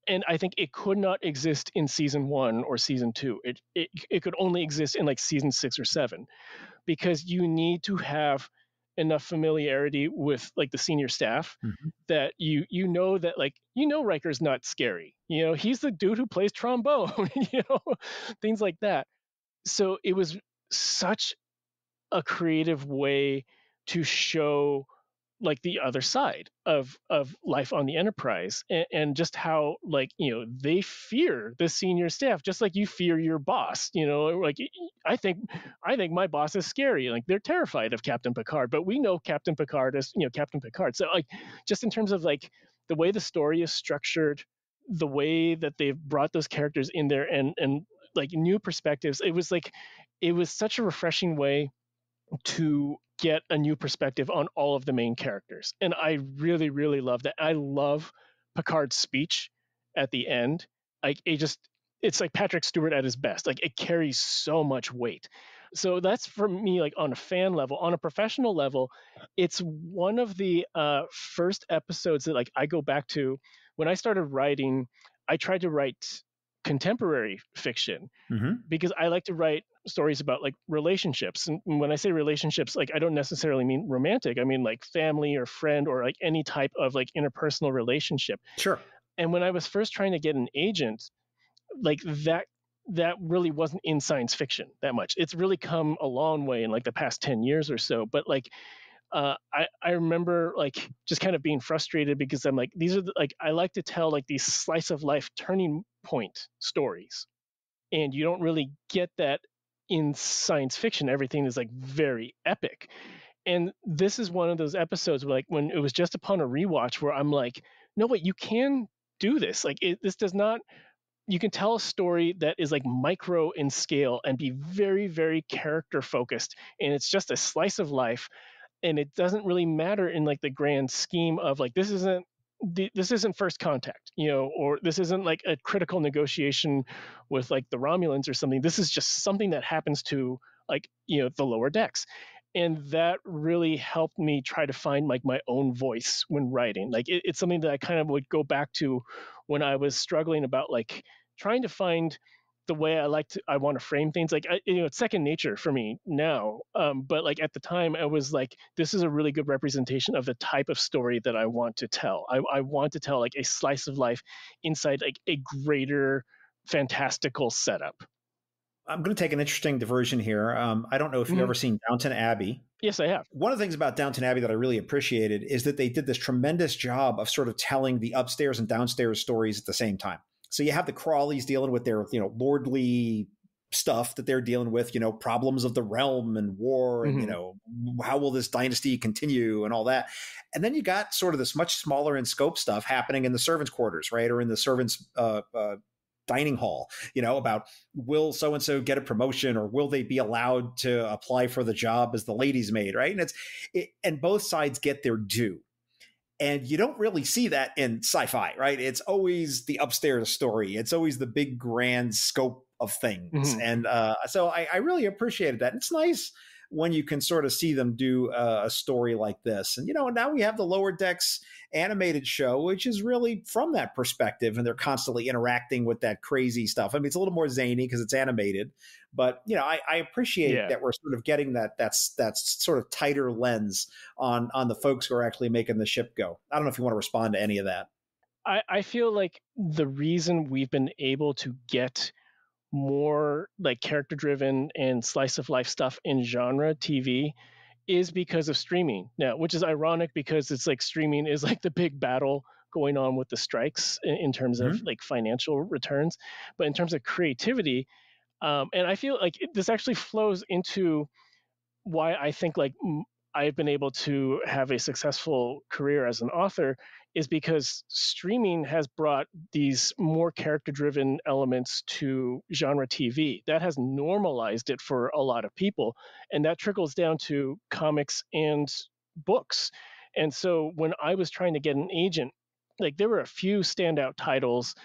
And I think it could not exist in season 1 or season 2. It could only exist in like season 6 or 7, because you need to have enough familiarity with like the senior staff that that like Riker's not scary. He's the dude who plays trombone, things like that. So it was such a creative way to show like the other side of life on the Enterprise, and just how like they fear the senior staff just like you fear your boss. Like I think my boss is scary. Like they're terrified of Captain Picard, but we know Captain Picard is Captain Picard. So like just in terms of like the way the story is structured, the way that they've brought those characters in there, and like new perspectives, it was such a refreshing way to get a new perspective on all of the main characters. And I really, really love that. I love Picard's speech at the end. Like it's like Patrick Stewart at his best. Like it carries so much weight. So that's for me, like on a fan level. On a professional level, it's one of the first episodes that like I go back to. When I started writing, I tried to write contemporary fiction because I like to write stories about like relationships. And when I say relationships, like I don't necessarily mean romantic. I mean like family or friend, or like any type of like interpersonal relationship. Sure. And when I was first trying to get an agent, like that really wasn't in science fiction that much. It's really come a long way in like the past 10 years or so. But like I remember like just kind of being frustrated, because I'm like, these are like, I like to tell like these slice of life turning point stories, and you don't really get that in science fiction. Everything is like very epic. And this is one of those episodes where like when it was just upon a rewatch where I'm like, no, wait, you can do this. Like this does not, you can tell a story that is like micro in scale and be very, very character focused. And it's just a slice of life. And it doesn't really matter in like the grand scheme of like, this isn't this isn't first contact, or this isn't like a critical negotiation with like the Romulans or something. This is just something that happens to like, the lower decks. And that really helped me try to find like my own voice when writing. Like it's something that I kind of would go back to when I was struggling about like trying to find the way I want to frame things. Like it's second nature for me now. But like at the time, I was like, this is a really good representation of the type of story that I want to tell. I want to tell like a slice of life inside like a greater fantastical setup. I'm going to take an interesting diversion here. I don't know if you've ever seen Downton Abbey. Yes, I have. One of the things about Downton Abbey that I really appreciated is that they did this tremendous job of sort of telling the upstairs and downstairs stories at the same time. So you have the Crawleys dealing with their, lordly stuff that they're dealing with, problems of the realm and war and, how will this dynasty continue and all that. And then you got sort of this much smaller in scope stuff happening in the servants' quarters, right? Or in the servants' dining hall, about will so-and-so get a promotion or will they be allowed to apply for the job as the lady's maid, right? And and both sides get their due. And you don't really see that in sci-fi, right? It's always the upstairs story. It's always the big grand scope of things. And so I really appreciated that. It's nice when you can sort of see them do a story like this. And, now we have the Lower Decks animated show, which is really from that perspective. And they're constantly interacting with that crazy stuff. I mean, it's a little more zany because it's animated. But, I appreciate that we're sort of getting that's sort of tighter lens on the folks who are actually making the ship go. I don't know if you want to respond to any of that. I feel like the reason we've been able to get more like character driven and slice of life stuff in genre TV is because of streaming now, which is ironic because it's like streaming is like the big battle going on with the strikes in terms of like financial returns. But in terms of creativity, and I feel like this actually flows into why I think like I've been able to have a successful career as an author is because streaming has brought these more character-driven elements to genre TV. That has normalized it for a lot of people, and that trickles down to comics and books. And so when I was trying to get an agent, like there were a few standout titles,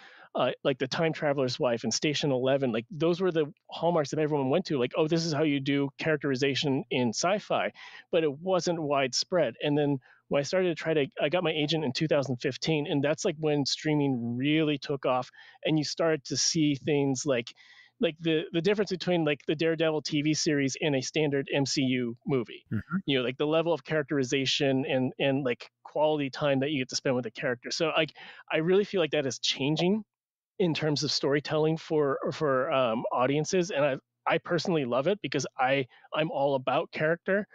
like The Time Traveler's Wife and Station 11. Like those were the hallmarks that everyone went to. Like, oh, this is how you do characterization in sci-fi, but it wasn't widespread. And then when I got my agent in 2015, and that's like when streaming really took off, and you started to see things like the difference between like the Daredevil TV series and a standard MCU movie. Like the level of characterization and like quality time that you get to spend with a character. So like I really feel like that is changing in terms of storytelling for audiences, and I personally love it because I'm all about character.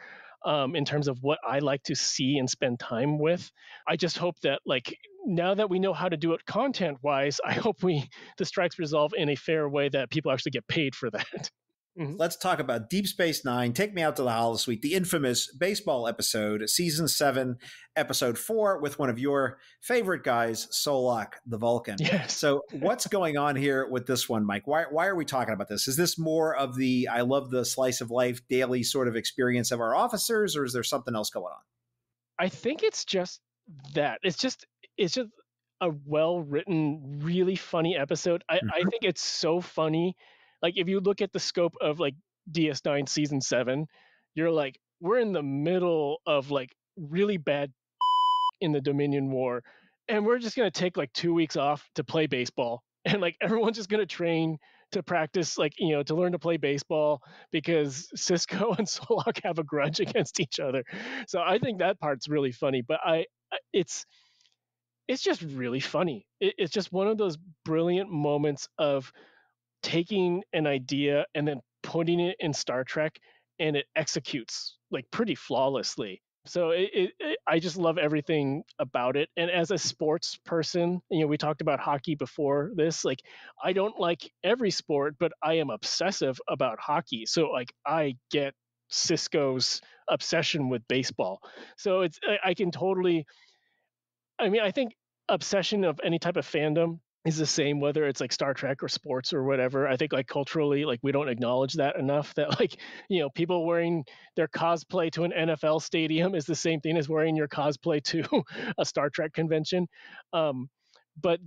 In terms of what I like to see and spend time with. I just hope that like now that we know how to do it content wise, I hope the strikes resolve in a fair way that people actually get paid for that. Let's talk about Deep Space Nine, Take Me Out to the Holosuite, the infamous baseball episode, season 7, episode 4, with one of your favorite guys, Solak the Vulcan. Yes. So what's going on here with this one, Mike? Why are we talking about this? Is this more of the I love the slice of life daily sort of experience of our officers, or is there something else going on? I think it's just that. It's just a well-written, really funny episode. I think it's so funny. Like if you look at the scope of like DS9 season 7, you're like, we're in the middle of like really bad in the Dominion War, and we're just gonna take like 2 weeks off to play baseball, and like everyone's just gonna train to practice, like to learn to play baseball because Cisco and Solak have a grudge against each other. So I think that part's really funny, but it's just really funny. It's just one of those brilliant moments of taking an idea and then putting it in Star Trek, and it executes like pretty flawlessly. So I just love everything about it. And as a sports person, we talked about hockey before this. Like, I don't like every sport, but I am obsessive about hockey. So like, I get Cisco's obsession with baseball. So I can totally. I mean, I think obsession of any type of fandom is the same, whether it's like Star Trek or sports or whatever. I think like culturally, like we don't acknowledge that enough, that like, people wearing their cosplay to an NFL stadium is the same thing as wearing your cosplay to a Star Trek convention. Um, but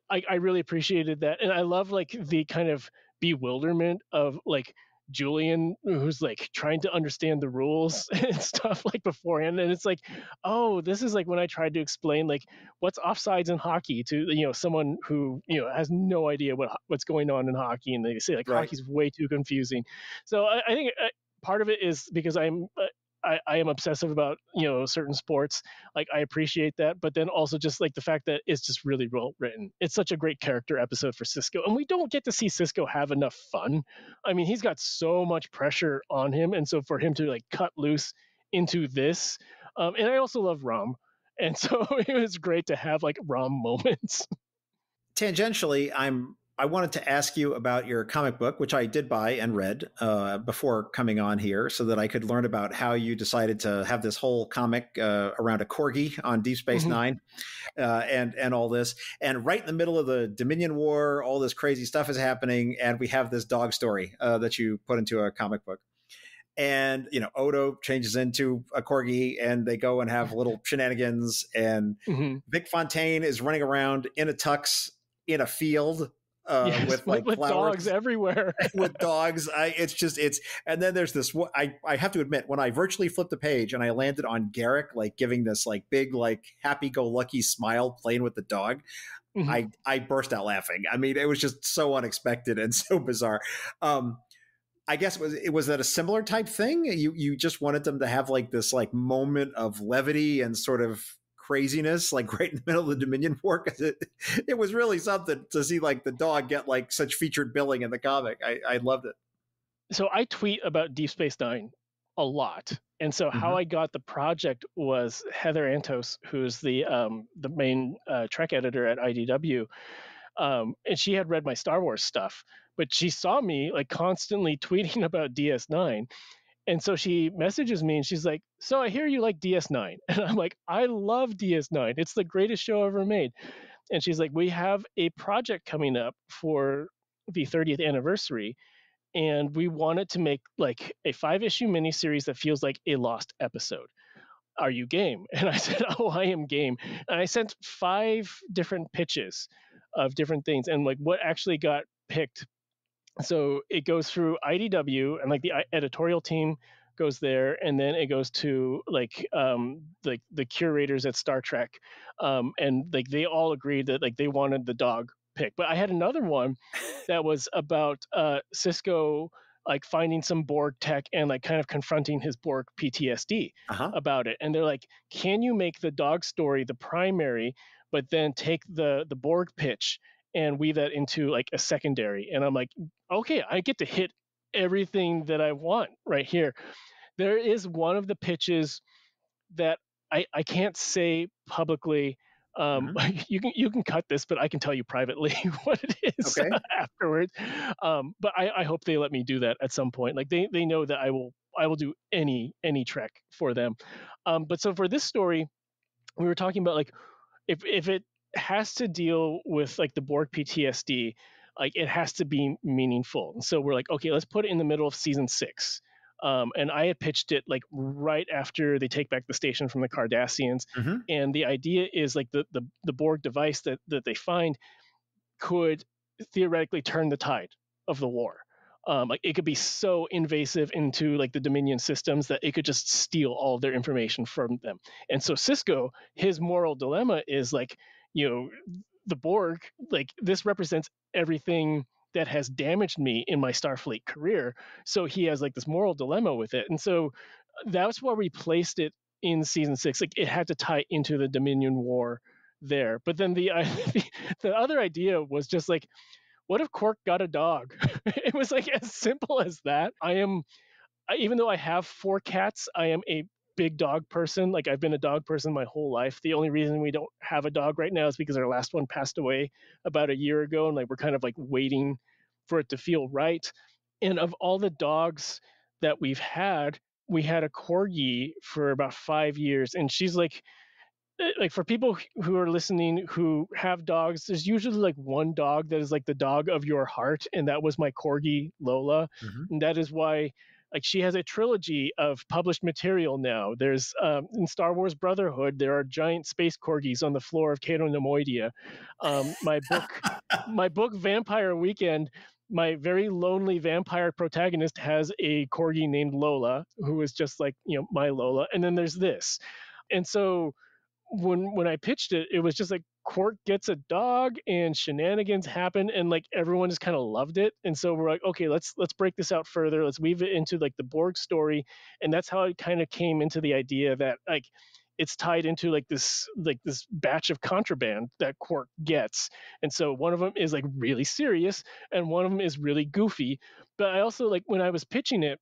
I really appreciated that. And I love like the kind of bewilderment of like Julian, who's like trying to understand the rules and stuff like beforehand. And it's like, oh, this is like when I tried to explain like what's offsides in hockey to someone who has no idea what's going on in hockey, and they say like Right. hockey's way too confusing. So I think part of it is because I am obsessive about certain sports. Like I appreciate that, but then also just like the fact that it's just really well written. It's such a great character episode for Cisco, and we don't get to see Cisco have enough fun. I mean, he's got so much pressure on him, and so for him to like cut loose into this, and I also love Rom, and so it was great to have like Rom moments. Tangentially, I wanted to ask you about your comic book, which I did buy and read before coming on here, so that I could learn about how you decided to have this whole comic around a corgi on Deep Space Nine, and all this. And right in the middle of the Dominion War, all this crazy stuff is happening, and we have this dog story that you put into a comic book. And Odo changes into a corgi, and they go and have little shenanigans. And Vic Fontaine is running around in a tux in a field. Yes, with like with flowers dogs everywhere. with dogs. And then there's this, I have to admit, when I virtually flipped the page and I landed on Garrick, like giving this like big, like happy-go-lucky smile playing with the dog, I burst out laughing. I mean, it was just so unexpected and so bizarre. I guess it was that a similar type thing. You just wanted them to have like this like moment of levity and sort of craziness, like right in the middle of the Dominion War, because it was really something to see like the dog get like such featured billing in the comic. I loved it. So I tweet about Deep Space Nine a lot, and so how I got the project was Heather Antos, who's the main Trek editor at IDW, and she had read my Star Wars stuff, but she saw me like constantly tweeting about DS9. And so she messages me and she's like, "So I hear you like DS9." And I'm like, "I love DS9. It's the greatest show ever made." And she's like, "We have a project coming up for the 30th anniversary, and we wanted to make like a 5-issue miniseries that feels like a lost episode. Are you game?" And I said, "Oh, I am game." And I sent 5 different pitches of different things, and like what actually got picked. So it goes through IDW, and like the editorial team goes there, and then it goes to like the curators at Star Trek, and like they all agreed that like they wanted the dog pick. But I had another one that was about Cisco like finding some Borg tech and like kind of confronting his Borg PTSD about it. And they're like, "Can you make the dog story the primary, but then take the Borg pitch and weave that into like a secondary?" And I'm like, okay, I get to hit everything that I want right here. There is one of the pitches that I can't say publicly. You can cut this, but I can tell you privately what it is afterwards. But I hope they let me do that at some point. Like they know that I will do any Trek for them. But so for this story, we were talking about like if it has to deal with like the Borg PTSD, like it has to be meaningful. And so we're like, okay, let's put it in the middle of season 6. And I had pitched it like right after they take back the station from the Cardassians. And the idea is like the Borg device that they find could theoretically turn the tide of the war. Like it could be so invasive into like the Dominion systems that it could just steal all of their information from them. And so Cisco, his moral dilemma is like, the Borg, like this represents everything that has damaged me in my Starfleet career. So he has like this moral dilemma with it. And so that's why we placed it in season 6. Like it had to tie into the Dominion War there. But then the other idea was just like, what if Quark got a dog? It was like as simple as that. Even though I have 4 cats, I am a big dog person. Like I've been a dog person my whole life. The only reason we don't have a dog right now is because our last one passed away about a year ago, and like we're kind of like waiting for it to feel right. And of all the dogs that we had a corgi for about 5 years, and she's like like for people who are listening who have dogs, there's usually like one dog that is like the dog of your heart, and that was my corgi Lola, Mhm. and that is why like she has a trilogy of published material now. There's in Star Wars Brotherhood, there are giant space corgis on the floor of Cato Nemoidia. My book Vampire Weekend, my very lonely vampire protagonist has a corgi named Lola, who is just like my Lola, and then there's this, and so when I pitched it, it was just like Quark gets a dog and shenanigans happen, and like everyone just kind of loved it. And so we're like, okay, let's break this out further. Let's weave it into like the Borg story, and that's how it kind of came into the idea that like it's tied into like this batch of contraband that Quark gets. And so one of them is like really serious, and one of them is really goofy. But I also like when I was pitching it,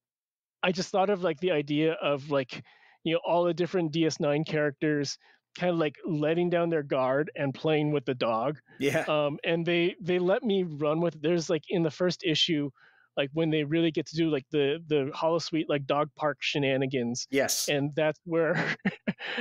I just thought of like the idea of like all the different DS9 characters kind of like letting down their guard and playing with the dog. Yeah. And they let me run with it. There's like in the first issue, like when they really get to do like the holosuite like dog park shenanigans, Yes. and that's where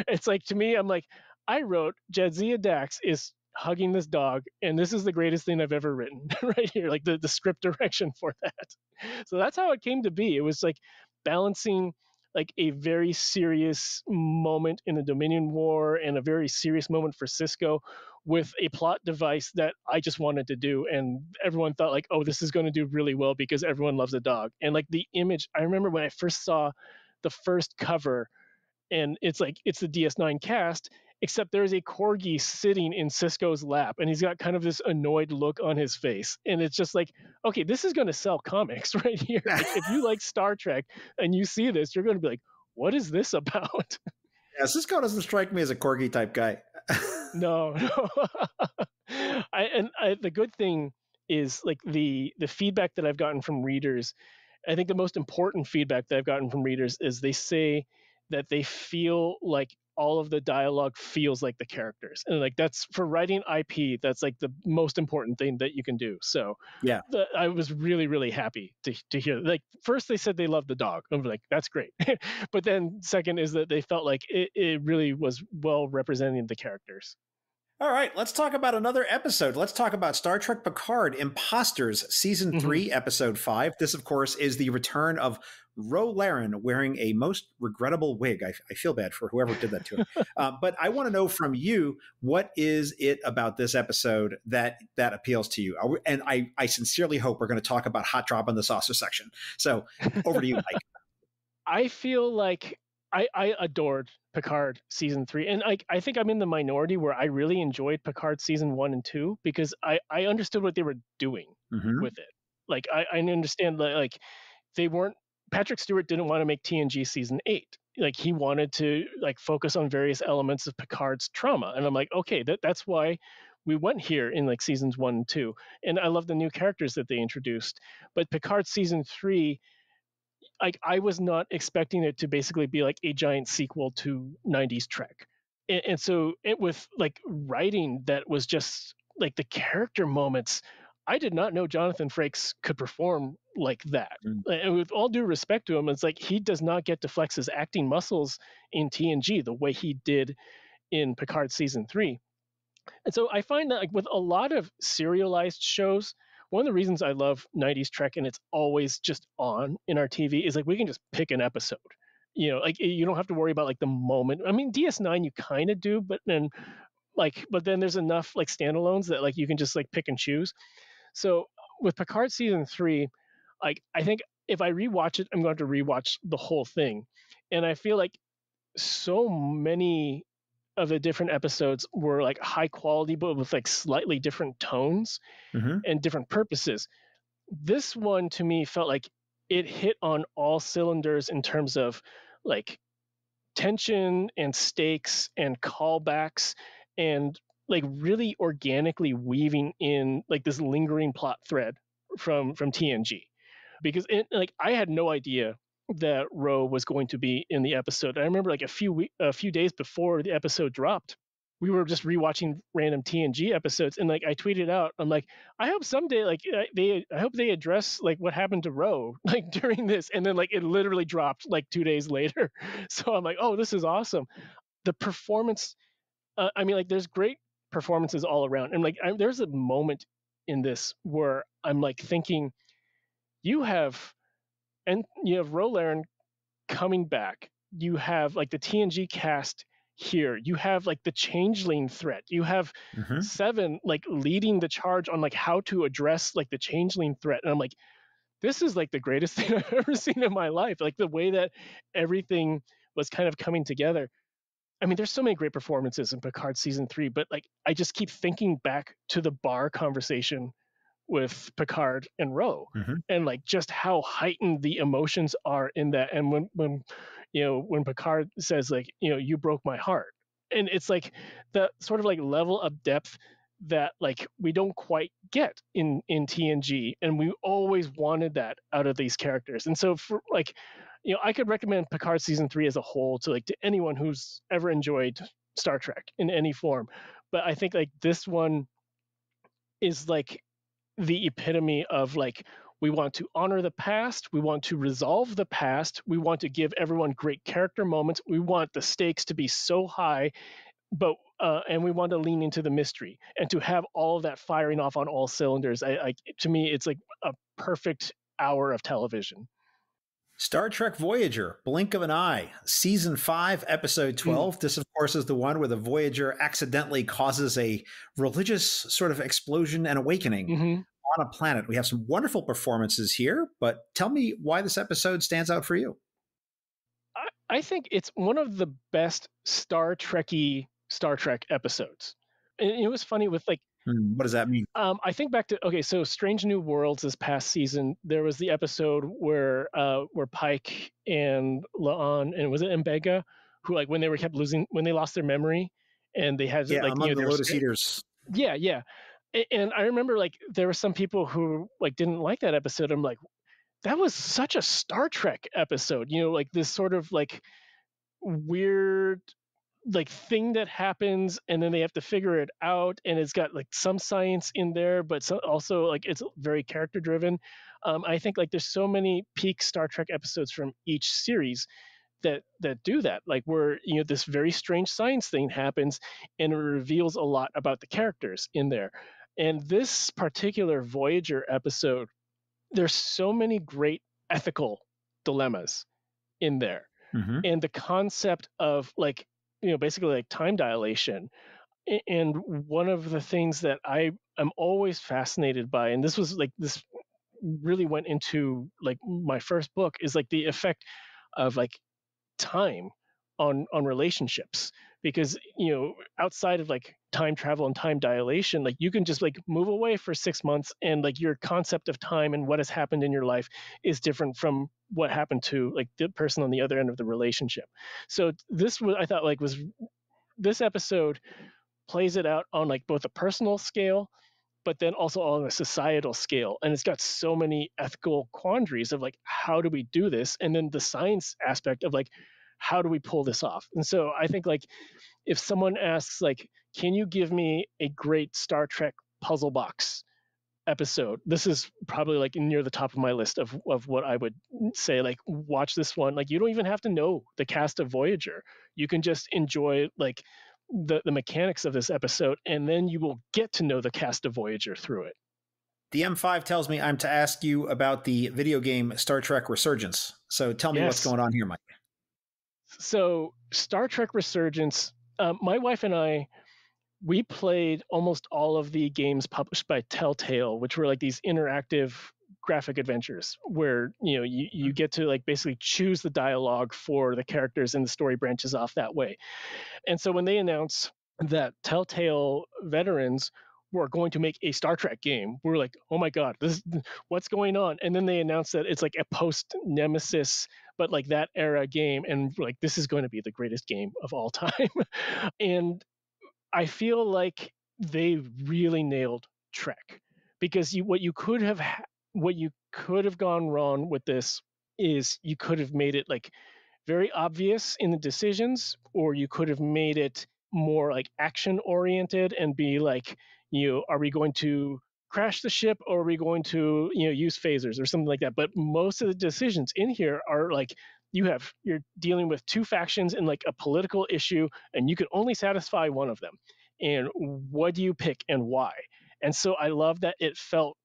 it's like to me, I'm like, I wrote Jadzia Dax is hugging this dog, and this is the greatest thing I've ever written right here, like the script direction for that. So that's how it came to be. It was like balancing like a very serious moment in the Dominion War and a very serious moment for Cisco with a plot device that I just wanted to do. And everyone thought like, oh, this is going to do really well because everyone loves a dog. And like the image, I remember when I first saw the first cover, and it's like it's the DS9 cast, except there's a corgi sitting in Cisco's lap, and he's got kind of this annoyed look on his face, and it's just like, okay, this is going to sell comics right here. Like, if you like Star Trek and you see this, you're going to be like, what is this about? Yeah, Cisco doesn't strike me as a corgi type guy. No. The good thing is like the feedback that I've gotten from readers. I think the most important feedback that I've gotten from readers is they say that they feel like all of the dialogue feels like the characters, and like that's for writing IP, that's like the most important thing that you can do. So Yeah. I was really really happy to hear, like, first they said they loved the dog. I'm like, that's great. But then second is that they felt like it really was well representing the characters. All right, let's talk about another episode. Let's talk about Star Trek Picard Imposters, Season 3, Episode 5. This, of course, is the return of Ro Laren wearing a most regrettable wig. I feel bad for whoever did that to him. But I want to know from you, what is it about this episode that appeals to you? And I sincerely hope we're going to talk about Hot Drop in the Saucer section. So over to you, Mike. I feel like I adored Picard season 3, and I think I'm in the minority where I really enjoyed Picard season 1 and 2 because I understood what they were doing with it. Like I understand that like they weren't, Patrick Stewart didn't want to make TNG season 8. Like he wanted to like focus on various elements of Picard's trauma, and I'm like, okay, that's why we went here in like seasons 1 and 2. And I love the new characters that they introduced. But Picard season 3, like I was not expecting it to basically be like a giant sequel to 90s Trek. And so it with like writing that was just like the character moments, I did not know Jonathan Frakes could perform like that. And with all due respect to him, it's like he does not get to flex his acting muscles in TNG the way he did in Picard season 3. And so I find that like with a lot of serialized shows, one of the reasons I love 90s Trek and it's always just on in our TV is like we can just pick an episode. Like you don't have to worry about like the moment. I mean, DS9 you kind of do, but then there's enough like standalones that like you can just like pick and choose. So with Picard season 3, like I think if I rewatch it, I'm going to rewatch the whole thing. And I feel like so many of the different episodes were like high quality, but with like slightly different tones and different purposes. This one to me felt like it hit on all cylinders in terms of like tension and stakes and callbacks and like really organically weaving in like this lingering plot thread from TNG. Because like I had no idea that Ro was going to be in the episode. I remember like a few days before the episode dropped, we were just rewatching random TNG episodes, and like I tweeted out, I'm like, I hope someday like I hope they address like what happened to Ro like during this, and then like it literally dropped like 2 days later. So I'm like, oh, this is awesome. The performance I mean, like, there's great performances all around, and like, there's a moment in this where I'm like thinking, you have you have Rolarin coming back. You have like the TNG cast here. You have like the changeling threat. You have Mm-hmm. Seven like leading the charge on like how to address like the changeling threat. And I'm like, this is like the greatest thing I've ever seen in my life. Like the way that everything was kind of coming together. I mean, there's so many great performances in Picard season 3, but like I just keep thinking back to the bar conversation with Picard and Ro, Mm-hmm. and like just how heightened the emotions are in that. And when when Picard says like, you broke my heart, and it's like the sort of like level of depth that like we don't quite get in TNG, and we always wanted that out of these characters. And so for like, I could recommend Picard season 3 as a whole to like to anyone who's ever enjoyed Star Trek in any form. But I think like this one is like the epitome of like, we want to honor the past, we want to resolve the past, we want to give everyone great character moments, we want the stakes to be so high, but and we want to lean into the mystery and to have all of that firing off on all cylinders. To me, it's like a perfect hour of television. Star Trek Voyager, Blink of an Eye, Season 5, Episode 12. This, of course, is the one where the Voyager accidentally causes a religious sort of explosion and awakening on a planet. We have some wonderful performances here, but tell me why this episode stands out for you. I think it's one of the best Star Trek episodes. And it was funny with like, what does that mean? I think back to so Strange New Worlds this past season. There was the episode where Pike and La'an, and was it Mbega, who like when they lost their memory, and they had like among the Lotus Eaters. Yeah. And I remember like there were some people who like didn't like that episode. I'm like, that was such a Star Trek episode. Like this sort of like weird like thing that happens, and then they have to figure it out, and it's got like some science in there, but also like it's very character driven. I think like there's so many peak Star Trek episodes from each series that do that, like where this very strange science thing happens and it reveals a lot about the characters in there. And this particular Voyager episode, there's so many great ethical dilemmas in there. And the concept of like basically like time dilation. And one of the things that I am always fascinated by, and this really went into like my first book, is like the effect of like time on relationships. Because outside of like time travel and time dilation, like you can just like move away for 6 months, and like your concept of time and what has happened in your life is different from what happened to like the person on the other end of the relationship. So this was, I thought, like was this episode plays it out on like both a personal scale, but then also on a societal scale. And it's got so many ethical quandaries of like, how do we do this? And then the science aspect of like, how do we pull this off? And so I think like if someone asks like, can you give me a great Star Trek puzzle box episode, this is probably like near the top of my list of what I would say, like, watch this one. Like, you don't even have to know the cast of Voyager. You can just enjoy like the mechanics of this episode, and then you will get to know the cast of Voyager through it. The M5 tells me I'm to ask you about the video game Star Trek Resurgence. So tell me what's going on here, Mike. So Star Trek Resurgence, my wife and I, we played almost all of the games published by Telltale, which were like these interactive graphic adventures where you get to like basically choose the dialogue for the characters, and the story branches off that way. And so when they announced that Telltale veterans were going to make a Star Trek game, we were like, oh my god, what's going on? And then they announced that it's like a post Nemesis, but like that era game, and like this is going to be the greatest game of all time. And I feel like they really nailed Trek, because what you could have gone wrong with this is you could have made it like very obvious in the decisions, or you could have made it more like action oriented and be like, are we going to crash the ship, or are we going to use phasers or something like that? But most of the decisions in here are like, you're dealing with two factions in like a political issue, and you can only satisfy one of them. And what do you pick and why? And so I love that it felt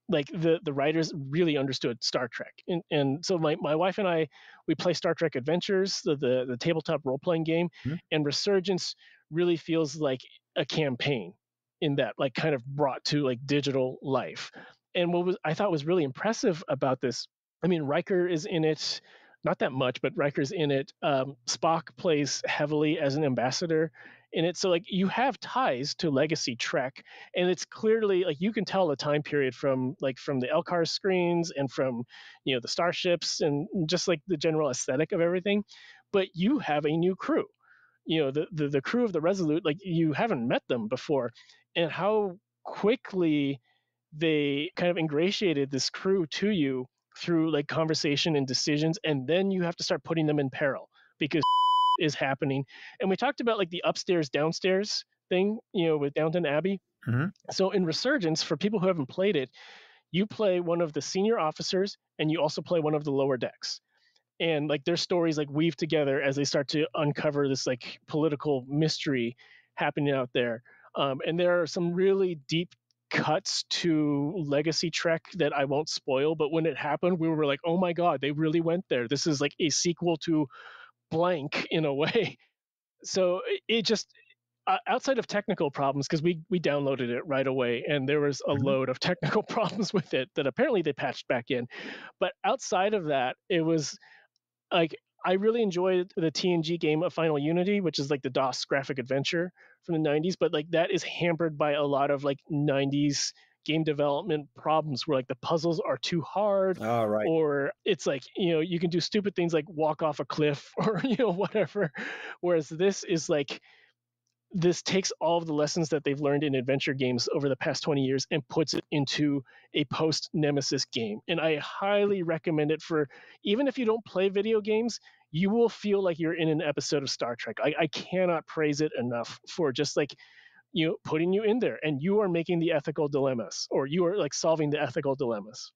like the writers really understood Star Trek. And so my wife and I, we play Star Trek Adventures, the tabletop role playing game, and Resurgence really feels like a campaign in that, like, kind of brought to like digital life. And what was I thought was really impressive about this, I mean, Riker is in it, not that much, but Riker's in it. Spock plays heavily as an ambassador in it. So like you have ties to legacy Trek, and it's clearly like you can tell the time period from the LCAR screens and from the starships and just like the general aesthetic of everything. But you have a new crew, the crew of the Resolute, like you haven't met them before, and how quickly they kind of ingratiated this crew to you through like conversation and decisions, and then you have to start putting them in peril because is happening. And we talked about like the upstairs downstairs thing, with Downton Abbey. So in Resurgence, for people who haven't played it, you play one of the senior officers and you also play one of the lower decks, and like their stories like weave together as they start to uncover this like political mystery happening out there. And there are some really deep cuts to legacy Trek that I won't spoil, but when it happened, we were like, oh my god, they really went there. This is like a sequel to blank in a way. So it just, outside of technical problems, because we downloaded it right away and there was a load of technical problems with it that apparently they patched back in, but outside of that, it was like I really enjoyed the TNG game of Final Unity, which is like the DOS graphic adventure from the 90s, but like that is hampered by a lot of like 90s game development problems where like the puzzles are too hard, right. or it's like you can do stupid things like walk off a cliff or whatever, whereas this takes all of the lessons that they've learned in adventure games over the past 20 years and puts it into a post Nemesis game. And I highly recommend it for, even if you don't play video games, you will feel like you're in an episode of Star Trek. I cannot praise it enough for just like, putting you in there, and you are making the ethical dilemmas, or you are like solving the ethical dilemmas.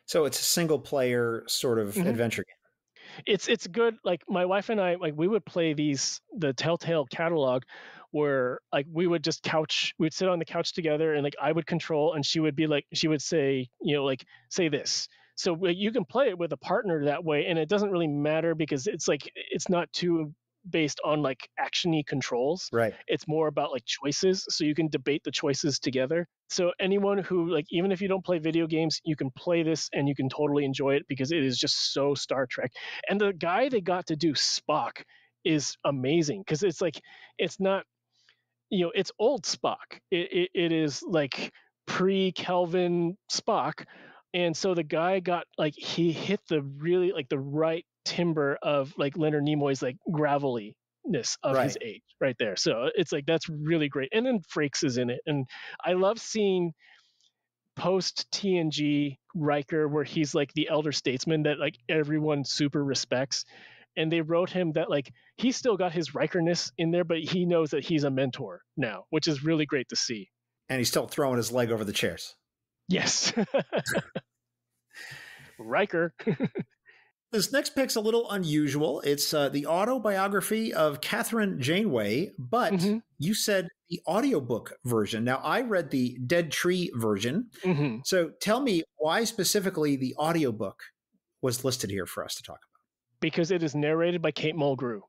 So it's a single player sort of adventure game. It's good. Like my wife and I, like we would play the Telltale catalog, where like we'd sit on the couch together, and like I would control and she would say, say this. So you can play it with a partner that way, and it doesn't really matter because it's like it's not too based on like actiony controls. Right. It's more about like choices, so you can debate the choices together. So anyone who, like, even if you don't play video games, you can play this and you can totally enjoy it because it is just so Star Trek. And the guy they got to do Spock is amazing because it's like it's not, it's old Spock. It is like pre-Kelvin Spock. And so the guy got like, he hit the really like the right timbre of like Leonard Nimoy's like graveliness of his age right there. So it's like, that's really great. And then Frakes is in it. And I love seeing post TNG Riker where he's like the elder statesman that like everyone super respects. And they wrote him that like he's still got his Rikerness in there, but he knows that he's a mentor now, which is really great to see. And he's still throwing his leg over the chairs. Yes. Riker. This next pick's a little unusual. It's the autobiography of Catherine Janeway, but you said the audiobook version. Now, I read the Dead Tree version. So tell me why specifically the audiobook was listed here for us to talk about. Because it is narrated by Kate Mulgrew,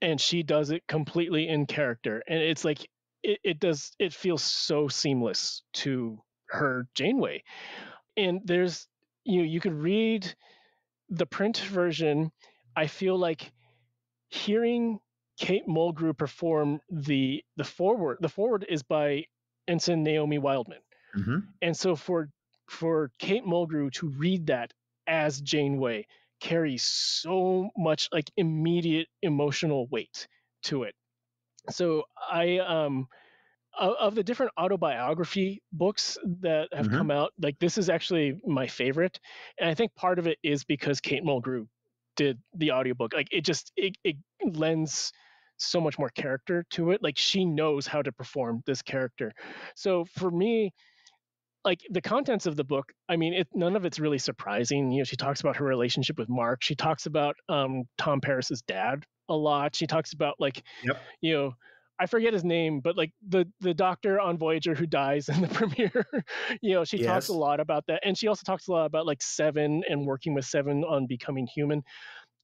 and she does it completely in character. And it's like, it feels so seamless to her Janeway. And there's, you could read the print version. I feel like hearing Kate Mulgrew perform the forward is by Ensign Naomi Wildman. And so for Kate Mulgrew to read that as Janeway carries so much like immediate emotional weight to it. So of the different autobiography books that have come out, like this is actually my favorite. And I think part of it is because Kate Mulgrew did the audiobook. Like it lends so much more character to it. Like she knows how to perform this character. So for me, like the contents of the book, I mean, none of it's really surprising. She talks about her relationship with Mark. She talks about Tom Paris's dad a lot. She talks about like, Yep. you know, I forget his name, but like the doctor on Voyager who dies in the premiere. She talks a Yes. lot about that, and she also talks a lot about like Seven and working with Seven on becoming human.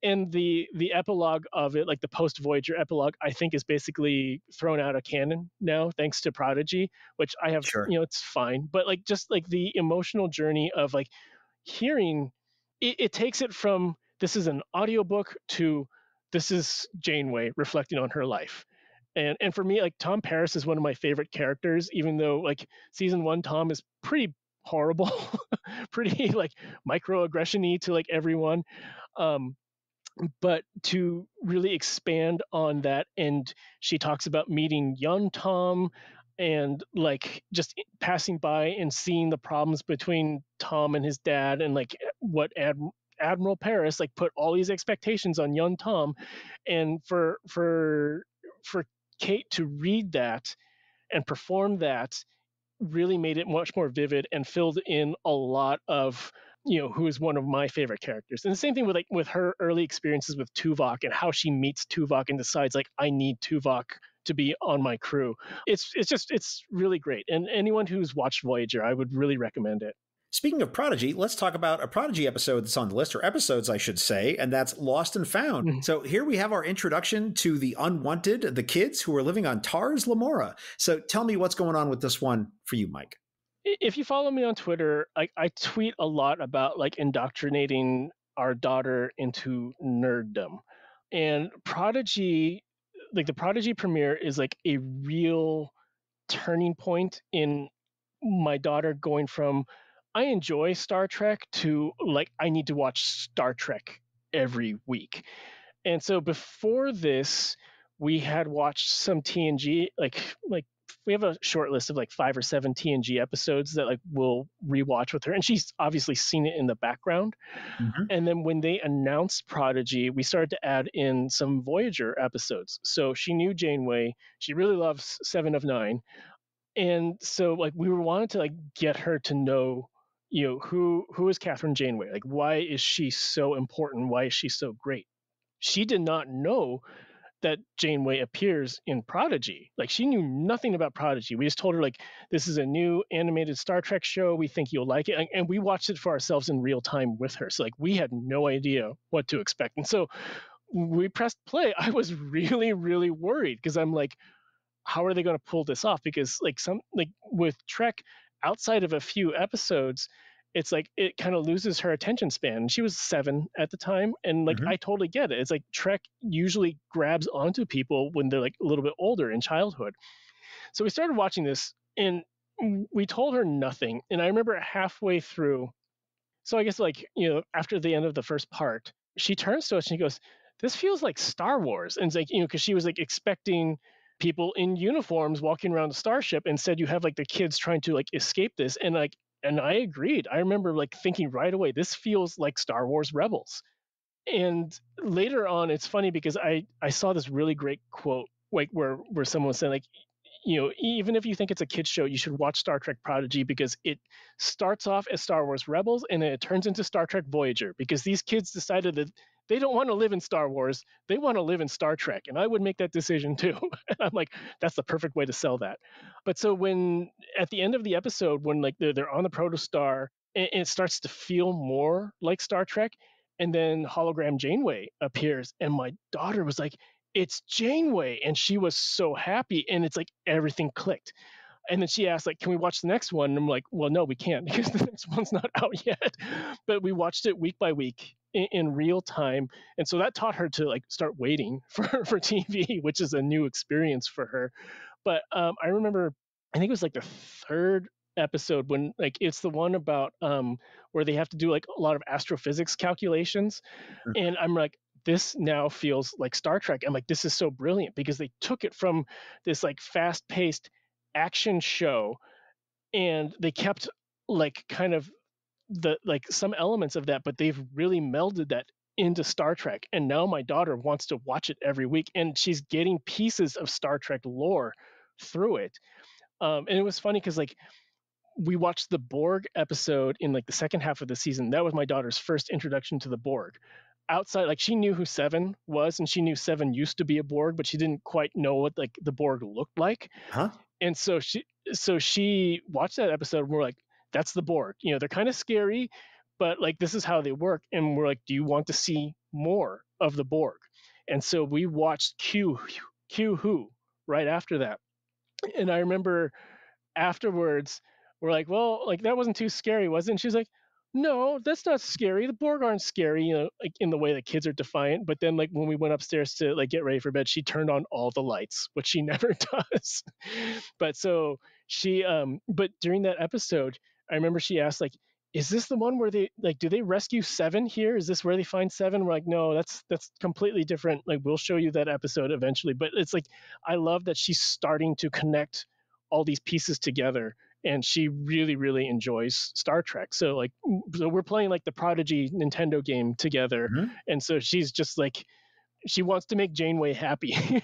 And the epilogue of it, like the post Voyager epilogue, I think is basically thrown out of canon now, thanks to Prodigy, which I have, Sure. it's fine. But like just like the emotional journey of like hearing it takes it from this is an audiobook to this is Janeway reflecting on her life. And for me, like Tom Paris is one of my favorite characters, even though like season one Tom is pretty horrible, pretty like microaggression-y to like everyone. Um, but to really expand on that, and she talks about meeting young Tom and like just passing by and seeing the problems between Tom and his dad, and like what Admiral Paris like put all these expectations on young Tom, and for Kate to read that and perform that really made it much more vivid and filled in a lot of who is one of my favorite characters. And the same thing with like with her early experiences with Tuvok and how she meets Tuvok and decides like I need Tuvok to be on my crew. It's really great. And anyone who's watched Voyager, I would really recommend it. Speaking of Prodigy, let's talk about a Prodigy episode that's on the list, or episodes, I should say, and that's Lost and Found. Mm-hmm. So here we have our introduction to the unwanted, the kids who are living on Tars Lamora. So tell me what's going on with this one for you, Mike. If you follow me on Twitter, I tweet a lot about like indoctrinating our daughter into nerddom. And Prodigy, like the Prodigy premiere is like a real turning point in my daughter going from I enjoy Star Trek to like I need to watch Star Trek every week. And so before this, we had watched some TNG, like we have a short list of like 5 or 7 TNG episodes that like we'll rewatch with her, and she's obviously seen it in the background. Mm-hmm. And then when they announced Prodigy, we started to add in some Voyager episodes. So she knew Janeway. She really loves Seven of Nine, and so like we were wanting to like get her to know, who is Catherine Janeway? Like why is she so important? Why is she so great? She did not know that Janeway appears in Prodigy. Like she knew nothing about Prodigy. We just told her like this is a new animated Star Trek show. We think you'll like it, and we watched it for ourselves in real time with her. So like we had no idea what to expect, and so we pressed play. I was really really worried because I'm like, how are they going to pull this off? Because like some like with Trek, outside of a few episodes, it's like it kind of loses her attention span. She was 7 at the time, and like I totally get it. It's like Trek usually grabs onto people when they're like a little bit older in childhood. So we started watching this, and we told her nothing. And I remember halfway through, so I guess like after the end of the first part, she turns to us and she goes, "This feels like Star Wars." And it's like because she was like expecting people in uniforms walking around the starship, and said you have like the kids trying to like escape this, and like. And I agreed. I remember like thinking right away, this feels like Star Wars Rebels. And later on, it's funny because I saw this really great quote like where someone was saying like, even if you think it's a kid's show, you should watch Star Trek Prodigy because it starts off as Star Wars Rebels and then it turns into Star Trek Voyager because these kids decided that they don't want to live in Star Wars. They want to live in Star Trek. And I would make that decision too. And I'm like, that's the perfect way to sell that. But so when at the end of the episode, when like they're on the protostar and it starts to feel more like Star Trek, and then hologram Janeway appears, and my daughter was like, it's Janeway. And she was so happy. And it's like everything clicked. And then she asked, like, can we watch the next one? And I'm like, well, no, we can't because the next one's not out yet. But we watched it week by week in real time. And so that taught her to like start waiting for TV, which is a new experience for her. But I remember, I think it was like the third episode when like it's the one about where they have to do like a lot of astrophysics calculations. And I'm like, this now feels like Star Trek. I'm like, this is so brilliant because they took it from this like fast-paced action show and they kept like kind of the like some elements of that, but they've really melded that into Star Trek. And now my daughter wants to watch it every week, and she's getting pieces of Star Trek lore through it. And it was funny because like we watched the Borg episode in like the second half of the season. That was my daughter's first introduction to the Borg. Outside, like she knew who Seven was, and she knew Seven used to be a Borg, but she didn't quite know what like the Borg looked like. Huh? And so she watched that episode, and we're like, that's the Borg. You know, they're kind of scary, but like this is how they work. And we're like, do you want to see more of the Borg? And so we watched Q Who right after that. And I remember afterwards we're like, well, like that wasn't too scary, was it? And she's like, no, that's not scary. The Borg aren't scary, you know, like in the way that kids are defiant. But then like when we went upstairs to like get ready for bed, she turned on all the lights, which she never does. But so she but during that episode, I remember she asked like, is this the one where they like do they rescue Seven here? Is this where they find Seven? We're like, no, that's completely different. Like we'll show you that episode eventually. But it's like I love that she's starting to connect all these pieces together, and she really really enjoys Star Trek. So like so we're playing like the Prodigy Nintendo game together, and so she's just like she wants to make Janeway happy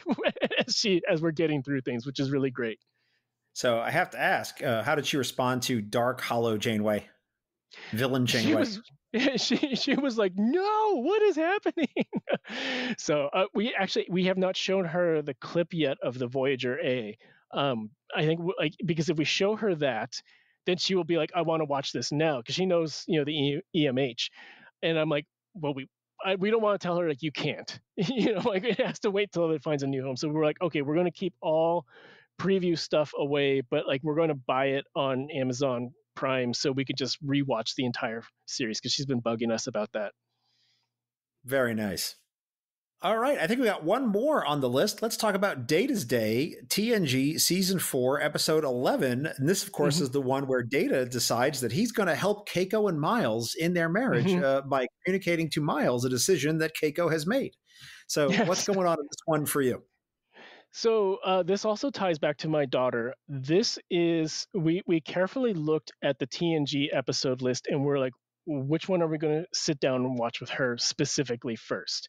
as we're getting through things, which is really great. So I have to ask, how did she respond to Dark Hollow Janeway? Villain Janeway. She was like, no, what is happening? So we have not shown her the clip yet of the Voyager A. I think like because if we show her that, then she will be like, I want to watch this now, because she knows, you know, the EMH. And I'm like, well, we don't want to tell her like you can't, you know, like it has to wait till it finds a new home. So we're like, okay, we're going to keep all preview stuff away, but like we're going to buy it on Amazon Prime so we could just rewatch the entire series, because she's been bugging us about that. Very nice. All right, I think we got one more on the list. Let's talk about Data's Day, TNG Season 4, Episode 11. And this, of course, is the one where Data decides that he's going to help Keiko and Miles in their marriage by communicating to Miles a decision that Keiko has made. So what's going on in this one for you? So this also ties back to my daughter. This is, we carefully looked at the TNG episode list, and we're like, which one are we going to sit down and watch with her specifically first?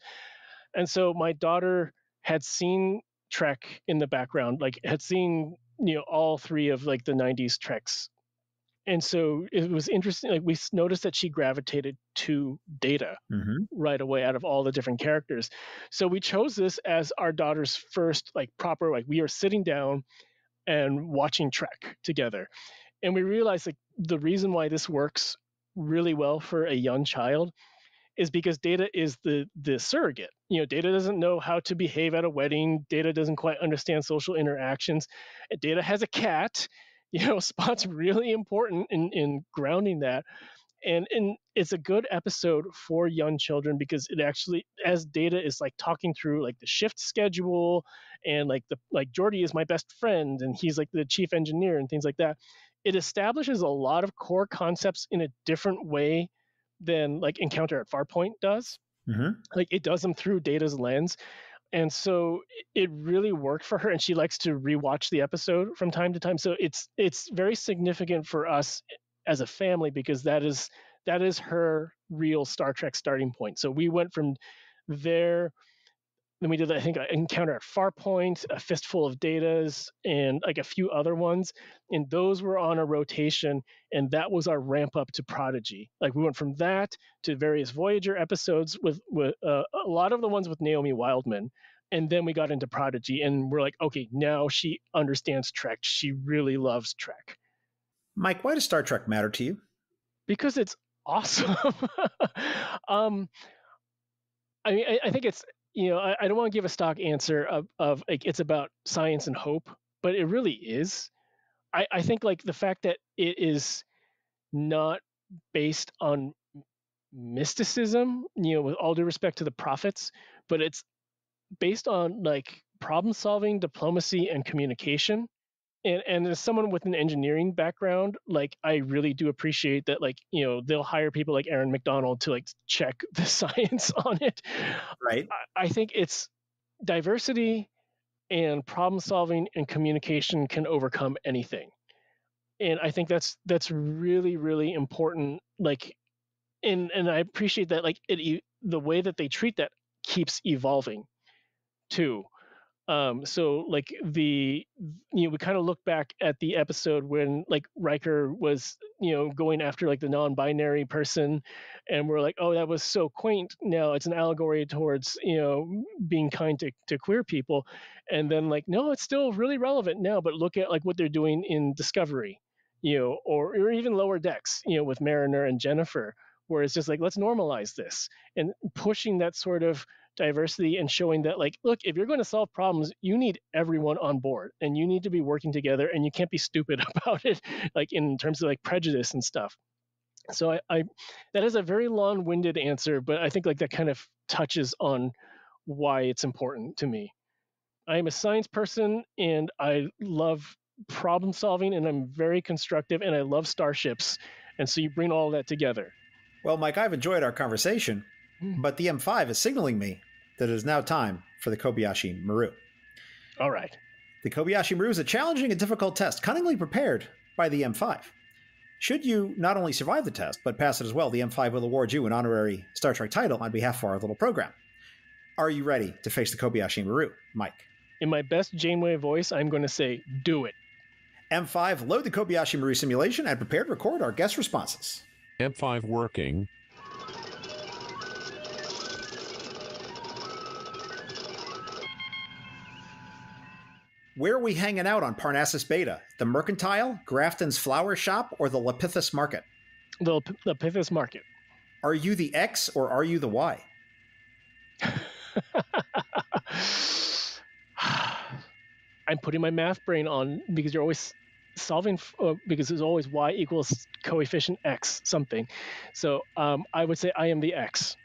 And so my daughter had seen Trek in the background, like had seen, you know, all three of like the 90s Treks. And so it was interesting. Like we noticed that she gravitated to Data right away out of all the different characters. So we chose this as our daughter's first like proper, like we are sitting down and watching Trek together. And we realized like the reason why this works really well for a young child is because Data is the surrogate. You know, Data doesn't know how to behave at a wedding. Data doesn't quite understand social interactions. Data has a cat. You know, Spot's really important in grounding that. And it's a good episode for young children because it actually, as Data is like talking through like the shift schedule and like Geordi is my best friend and he's like the chief engineer and things like that, it establishes a lot of core concepts in a different way than like Encounter at Farpoint does. Like it does them through Data's lens. And so it really worked for her, and she likes to rewatch the episode from time to time. So it's very significant for us as a family because that is her real Star Trek starting point. So we went from there. Then we did, I think, Encounter at Farpoint, A Fistful of Datas, and like a few other ones. And those were on a rotation, and that was our ramp up to Prodigy. Like we went from that to various Voyager episodes with a lot of the ones with Naomi Wildman. And then we got into Prodigy, and we're like, okay, now she understands Trek. She really loves Trek. Mike, why does Star Trek matter to you? Because it's awesome. I mean, I think it's, you know, I don't want to give a stock answer of like it's about science and hope, but it really is. I think like the fact that it is not based on mysticism, you know, with all due respect to the prophets, but it's based on like problem solving, diplomacy, and communication. And as someone with an engineering background, like I really do appreciate that, like, you know, they'll hire people like Aaron McDonald to like check the science on it. Right. I think it's diversity and problem solving and communication can overcome anything. And I think that's really, really important. Like, and I appreciate that, like the way that they treat that keeps evolving too. So like we kind of look back at the episode when like Riker was, going after like the non-binary person, and we're like, oh, that was so quaint. Now it's an allegory towards, being kind to queer people. And then like, no, it's still really relevant now, but look at like what they're doing in Discovery, or even Lower Decks, with Mariner and Jennifer, where it's just like, let's normalize this and pushing that sort of diversity and showing that like, look, if you're going to solve problems, you need everyone on board and you need to be working together and you can't be stupid about it, like in terms of like prejudice and stuff. So I that is a very long-winded answer, but I think like that kind of touches on why it's important to me. I am a science person and I love problem solving and I'm very constructive and I love starships. And so you bring all that together. Well, Mike, I've enjoyed our conversation, but the M5 is signaling me that it is now time for the Kobayashi Maru. All right. The Kobayashi Maru is a challenging and difficult test, cunningly prepared by the M5. Should you not only survive the test, but pass it as well, the M5 will award you an honorary Star Trek title on behalf of our little program. Are you ready to face the Kobayashi Maru, Mike? In my best Janeway voice, I'm going to say, do it. M5, load the Kobayashi Maru simulation and prepare to record our guest responses. M5 working. Where are we hanging out on Parnassus Beta? The Mercantile, Grafton's Flower Shop, or the Lapithus Market? The Lapithus Market. Are you the X or are you the Y? I'm putting my math brain on because you're always solving, because there's always Y equals coefficient X something. So I would say I am the X.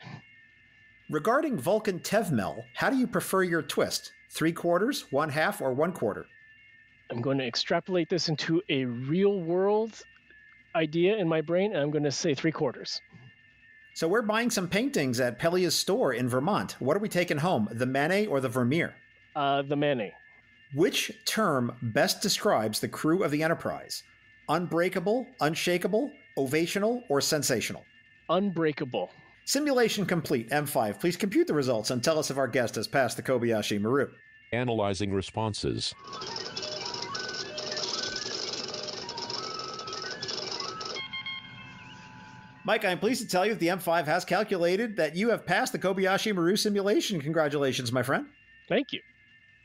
Regarding Vulcan Tevmel, how do you prefer your twist? 3/4, 1/2, or 1/4? I'm going to extrapolate this into a real world idea in my brain, and I'm going to say 3/4. So we're buying some paintings at Pelia's store in Vermont. What are we taking home, the Manet or the Vermeer? The Manet. Which term best describes the crew of the Enterprise? Unbreakable, unshakable, ovational, or sensational? Unbreakable. Simulation complete. M5, please compute the results and tell us if our guest has passed the Kobayashi Maru. Analyzing responses. Mike, I'm pleased to tell you that the M5 has calculated that you have passed the Kobayashi Maru simulation. Congratulations, my friend. Thank you.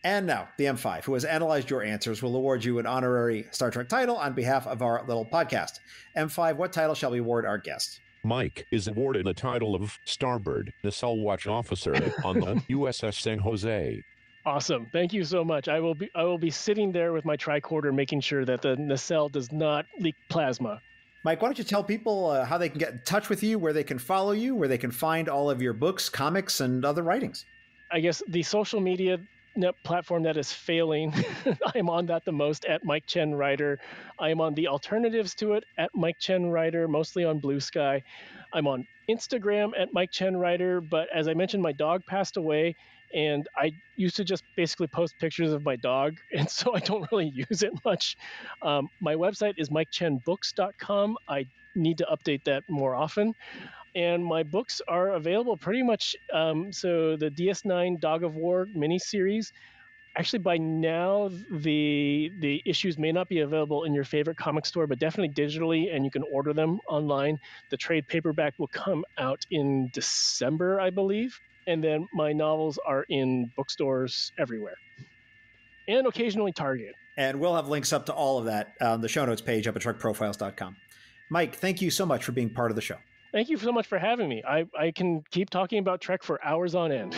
And now, the M5, who has analyzed your answers, will award you an honorary Star Trek title on behalf of our little podcast. M5, what title shall we award our guest? Mike is awarded the title of Starboard Nacelle Watch Officer on the USS San Jose. Awesome. Thank you so much. I will be sitting there with my tricorder making sure that the nacelle does not leak plasma. Mike, why don't you tell people how they can get in touch with you, where they can follow you, where they can find all of your books, comics, and other writings? I guess the social media platform that is failing, I'm on that the most at Mike Chen Writer. I am on the alternatives to it at Mike Chen Writer, mostly on Blue Sky. I'm on Instagram at Mike Chen Writer, but as I mentioned, my dog passed away, and I used to just basically post pictures of my dog, and so I don't really use it much. My website is mikechenbooks.com. I need to update that more often. And my books are available pretty much. So the DS9 Dog of War miniseries, actually by now the issues may not be available in your favorite comic store, but definitely digitally, and you can order them online. The trade paperback will come out in December, I believe. And then my novels are in bookstores everywhere, and occasionally Target. And we'll have links up to all of that on the show notes page up at TrekProfiles.com. Mike, thank you so much for being part of the show. Thank you so much for having me. I can keep talking about Trek for hours on end.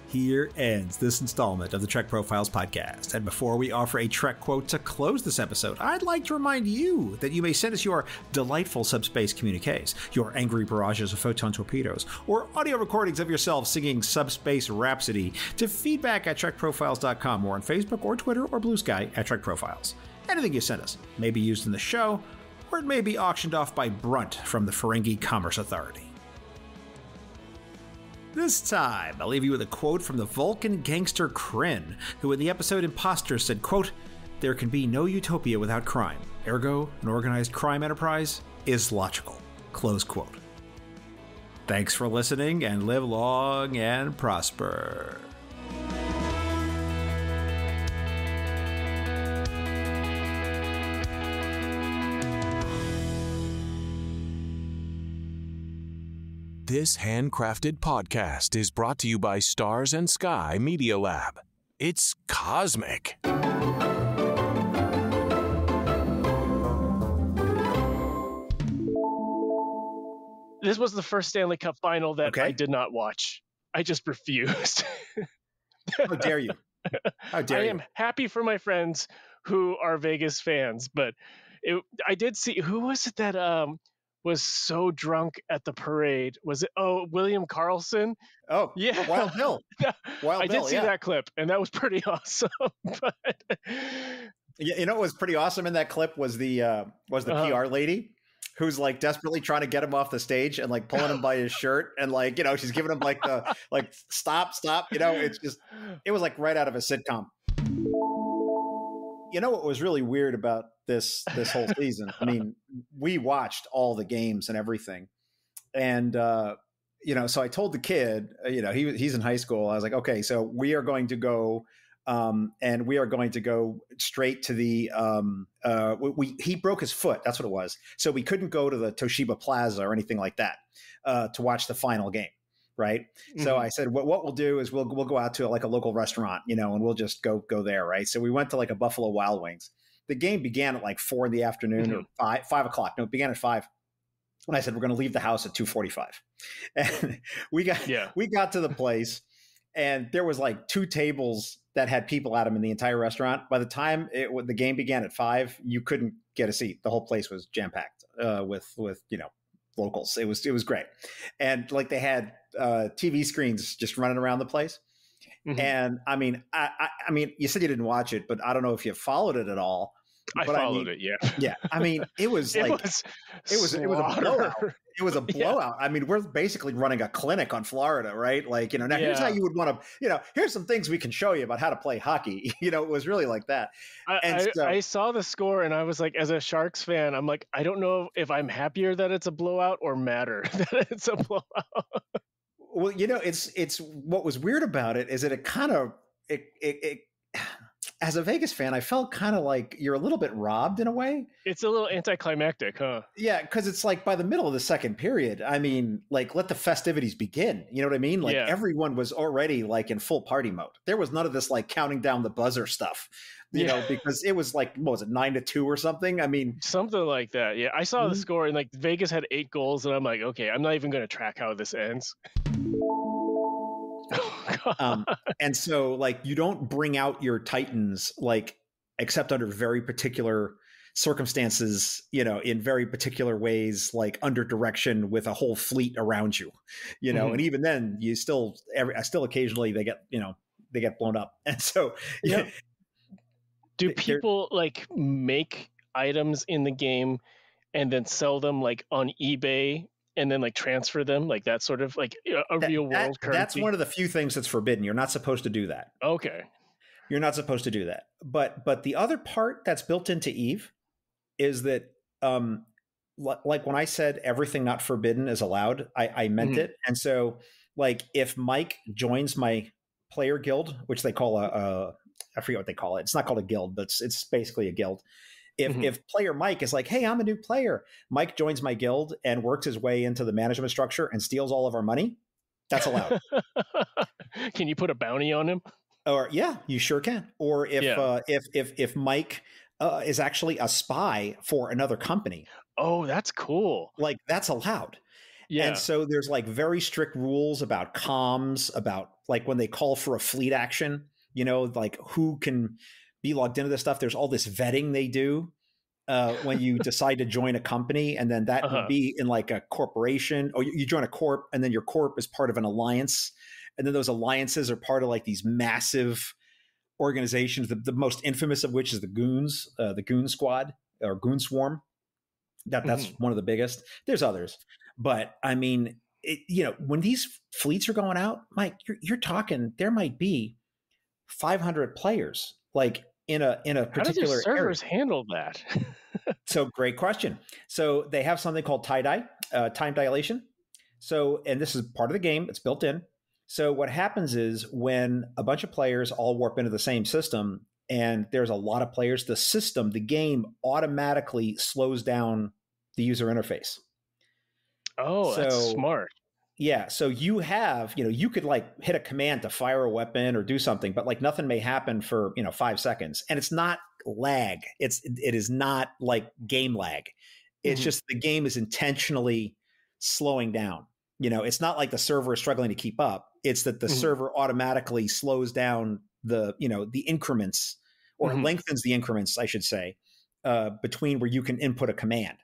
Here ends this installment of the Trek Profiles podcast. And before we offer a Trek quote to close this episode, I'd like to remind you that you may send us your delightful subspace communiques, your angry barrages of photon torpedoes, or audio recordings of yourself singing Subspace Rhapsody to feedback at TrekProfiles.com, or on Facebook or Twitter or Blue Sky at Trek Profiles. Anything you send us may be used in the show, or it may be auctioned off by Brunt from the Ferengi Commerce Authority. This time, I'll leave you with a quote from the Vulcan gangster Kryn, who in the episode Imposter said, quote, "There can be no utopia without crime. Ergo, an organized crime enterprise is logical." Close quote. Thanks for listening, and live long and prosper. This handcrafted podcast is brought to you by Stars and Sky Media Lab. It's cosmic. This was the first Stanley Cup final that I did not watch. I just refused. How dare you? How dare you? I am happy for my friends who are Vegas fans, but I did see, who was it that was so drunk at the parade? Was it, William Carlson? Oh, yeah. Wild Bill. I did see that clip, and that was pretty awesome. But you know what was pretty awesome in that clip was the PR lady who's like desperately trying to get him off the stage and like pulling him by his shirt and like, you know, she's giving him like the like stop, you know, it was like right out of a sitcom. You know what was really weird about this whole season? I mean, we watched all the games and everything. And you know, so I told the kid, you know, he's in high school. I was like, okay, so we are going to go and we are going to go straight to the he broke his foot. That's what it was. So we couldn't go to the Toshiba Plaza or anything like that to watch the final game. Right. Mm-hmm. So I said, what we'll do is we'll go out to like a local restaurant, you know, and we'll just go there. Right. So we went to like a Buffalo Wild Wings. The game began at like 4 p.m. or 5 o'clock. No, it began at 5. And I said, we're going to leave the house at 2:45. And we got to the place and there was like 2 tables that had people at them in the entire restaurant. By the time the game began at 5, you couldn't get a seat. The whole place was jam packed with, you know, locals. It was great. And like they had TV screens just running around the place. Mm-hmm. And I mean, I mean, you said you didn't watch it, but I don't know if you followed it at all. I followed it. Yeah. Yeah. I mean, it was like, it was a blowout. It was a blowout. Yeah. I mean, we're basically running a clinic on Florida, right? Like, you know, now here's how you would want to, you know, here's some things we can show you about how to play hockey. You know, it was really like that. I saw the score and I was like, as a Sharks fan, I'm like, I don't know if I'm happier that it's a blowout or madder that it's a blowout. Well, you know, it's what was weird about it is that it kind of, as a Vegas fan, I felt kind of like you're a little bit robbed in a way. It's a little anticlimactic, huh? Yeah, because it's like by the middle of the second period, I mean, like let the festivities begin. You know what I mean? Like everyone was already like in full party mode. There was none of this like counting down the buzzer stuff, you know, because it was like, what was it, 9-2 or something? I mean, something like that. Yeah, I saw the score and like Vegas had 8 goals, and I'm like, okay, I'm not even going to track how this ends. And so like you don't bring out your Titans like except under very particular circumstances, you know, in very particular ways, like under direction with a whole fleet around you, you know, and even then you still occasionally they get blown up. And so do people like make items in the game and then sell them like on eBay and then like transfer them, like that sort of like a real world currency? That's one of the few things that's forbidden. You're not supposed to do that. Okay. You're not supposed to do that. But the other part that's built into Eve is that like when I said everything not forbidden is allowed, I meant it. And so like if Mike joins my player guild, which they call I forget what they call it. It's not called a guild, but it's basically a guild. If player Mike is like, hey, I'm a new player, Mike joins my guild and works his way into the management structure and steals all of our money, that's allowed. Can you put a bounty on him? Or yeah, you sure can. Or if Mike is actually a spy for another company. Oh, that's cool. Like that's allowed. Yeah. And so there's like very strict rules about comms, about like when they call for a fleet action, you know, like who can be logged into this stuff. There's all this vetting they do when you decide to join a company, and then that would be in like a corporation, or you join a corp, and then your corp is part of an alliance, and then those alliances are part of like these massive organizations. The most infamous of which is the Goons, the Goon Squad or Goon Swarm. That's one of the biggest. There's others, but I mean, when these fleets are going out, Mike, you're talking, there might be 500 players, like in a How do their particular area. servers handle that? So great question. So they have something called time dilation. So, and this is part of the game, it's built in. So what happens is when a bunch of players all warp into the same system and there's a lot of players, the game automatically slows down the user interface. Oh, that's smart. Yeah. So you have, you could like hit a command to fire a weapon or do something, but like nothing may happen for, 5 seconds. And it's not lag. It is not like game lag. It's just the game is intentionally slowing down. It's not like the server is struggling to keep up. It's that the server automatically slows down the increments, or lengthens the increments, I should say, between where you can input a command.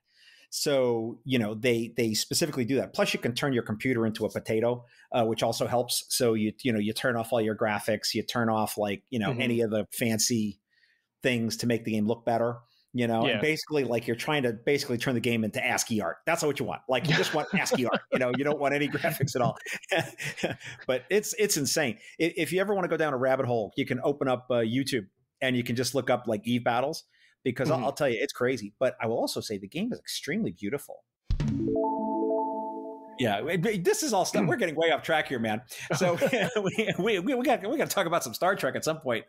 So, they specifically do that. Plus you can turn your computer into a potato, which also helps. So you turn off all your graphics, you turn off any of the fancy things to make the game look better. And basically like you're trying to basically turn the game into ASCII art. That's what you want. Like you just want ASCII art, you don't want any graphics at all. But it's insane. If you ever want to go down a rabbit hole, you can open up YouTube and you can just look up like Eve battles, because I'll tell you, it's crazy. But I will also say the game is extremely beautiful. Yeah, this is all stuff. We're getting way off track here, man. So we got to talk about some Star Trek at some point.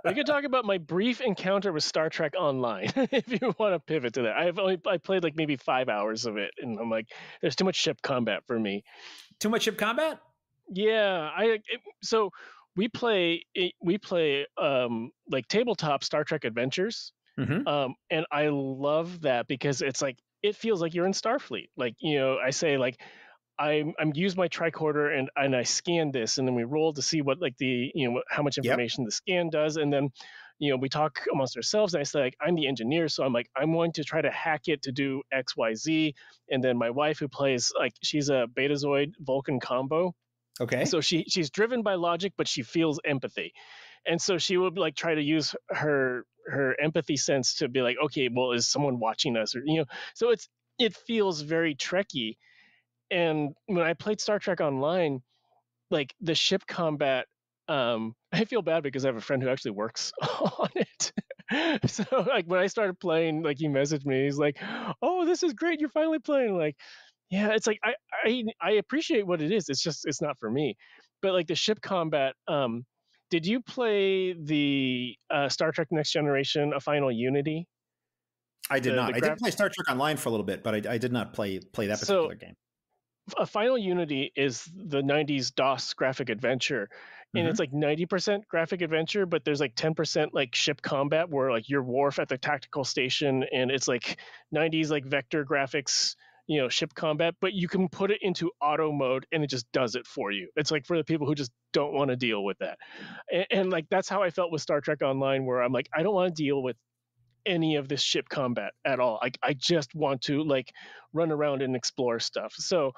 We could talk about my brief encounter with Star Trek Online if you want to pivot to that. I played like maybe 5 hours of it, and I'm like, there's too much ship combat for me. Too much ship combat? Yeah, so we play like tabletop Star Trek adventures, and I love that because it's like, it feels like you're in Starfleet. Like, I say like, I'm use my tricorder and I scan this, and then we roll to see what like the, how much information the scan does. And then, we talk amongst ourselves, and I say like, I'm the engineer. So I'm like, I'm going to try to hack it to do X, Y, Z. And then my wife, who plays like, she's a Betazoid Vulcan combo. Okay. So she's driven by logic, but she feels empathy. And so she would like try to use her empathy sense to be like, okay, well, is someone watching us? Or, so it feels very Trekky. And when I played Star Trek Online, like the ship combat, I feel bad because I have a friend who actually works on it. So like when I started playing, like he messaged me, he's like, oh, this is great, you're finally playing. Like, yeah, it's like I appreciate what it is. It's just, it's not for me. But like the ship combat, did you play the Star Trek Next Generation, A Final Unity? I did not. I did play Star Trek Online for a little bit, but I did not play that particular game. A Final Unity is the 90s DOS graphic adventure, and it's like 90% graphic adventure, but there's like 10% like ship combat where like you're Worf at the tactical station, and it's like 90s like vector graphics, ship combat, but you can put it into auto mode and it just does it for you. It's like for the people who just don't want to deal with that. And like, that's how I felt with Star Trek Online, where I'm like, I don't want to deal with any of this ship combat at all. I just want to like run around and explore stuff. So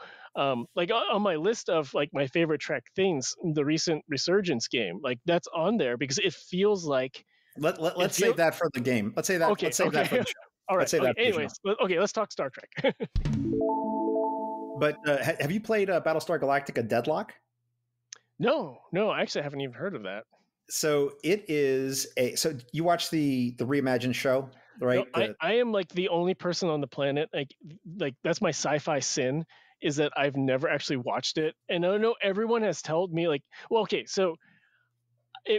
like on my list of like my favorite Trek things, the recent Resurgence game, like that's on there because it feels like let's save that for the game. Let's say that. Okay, let's save that for the show. All right. Okay, anyways, let's talk Star Trek. But have you played Battlestar Galactica Deadlock? No, I actually haven't even heard of that. So it is so you watch the Reimagined show, right? No, I am like the only person on the planet, like that's my sci-fi sin, is that I've never actually watched it. And I know everyone has told me like, well, okay, so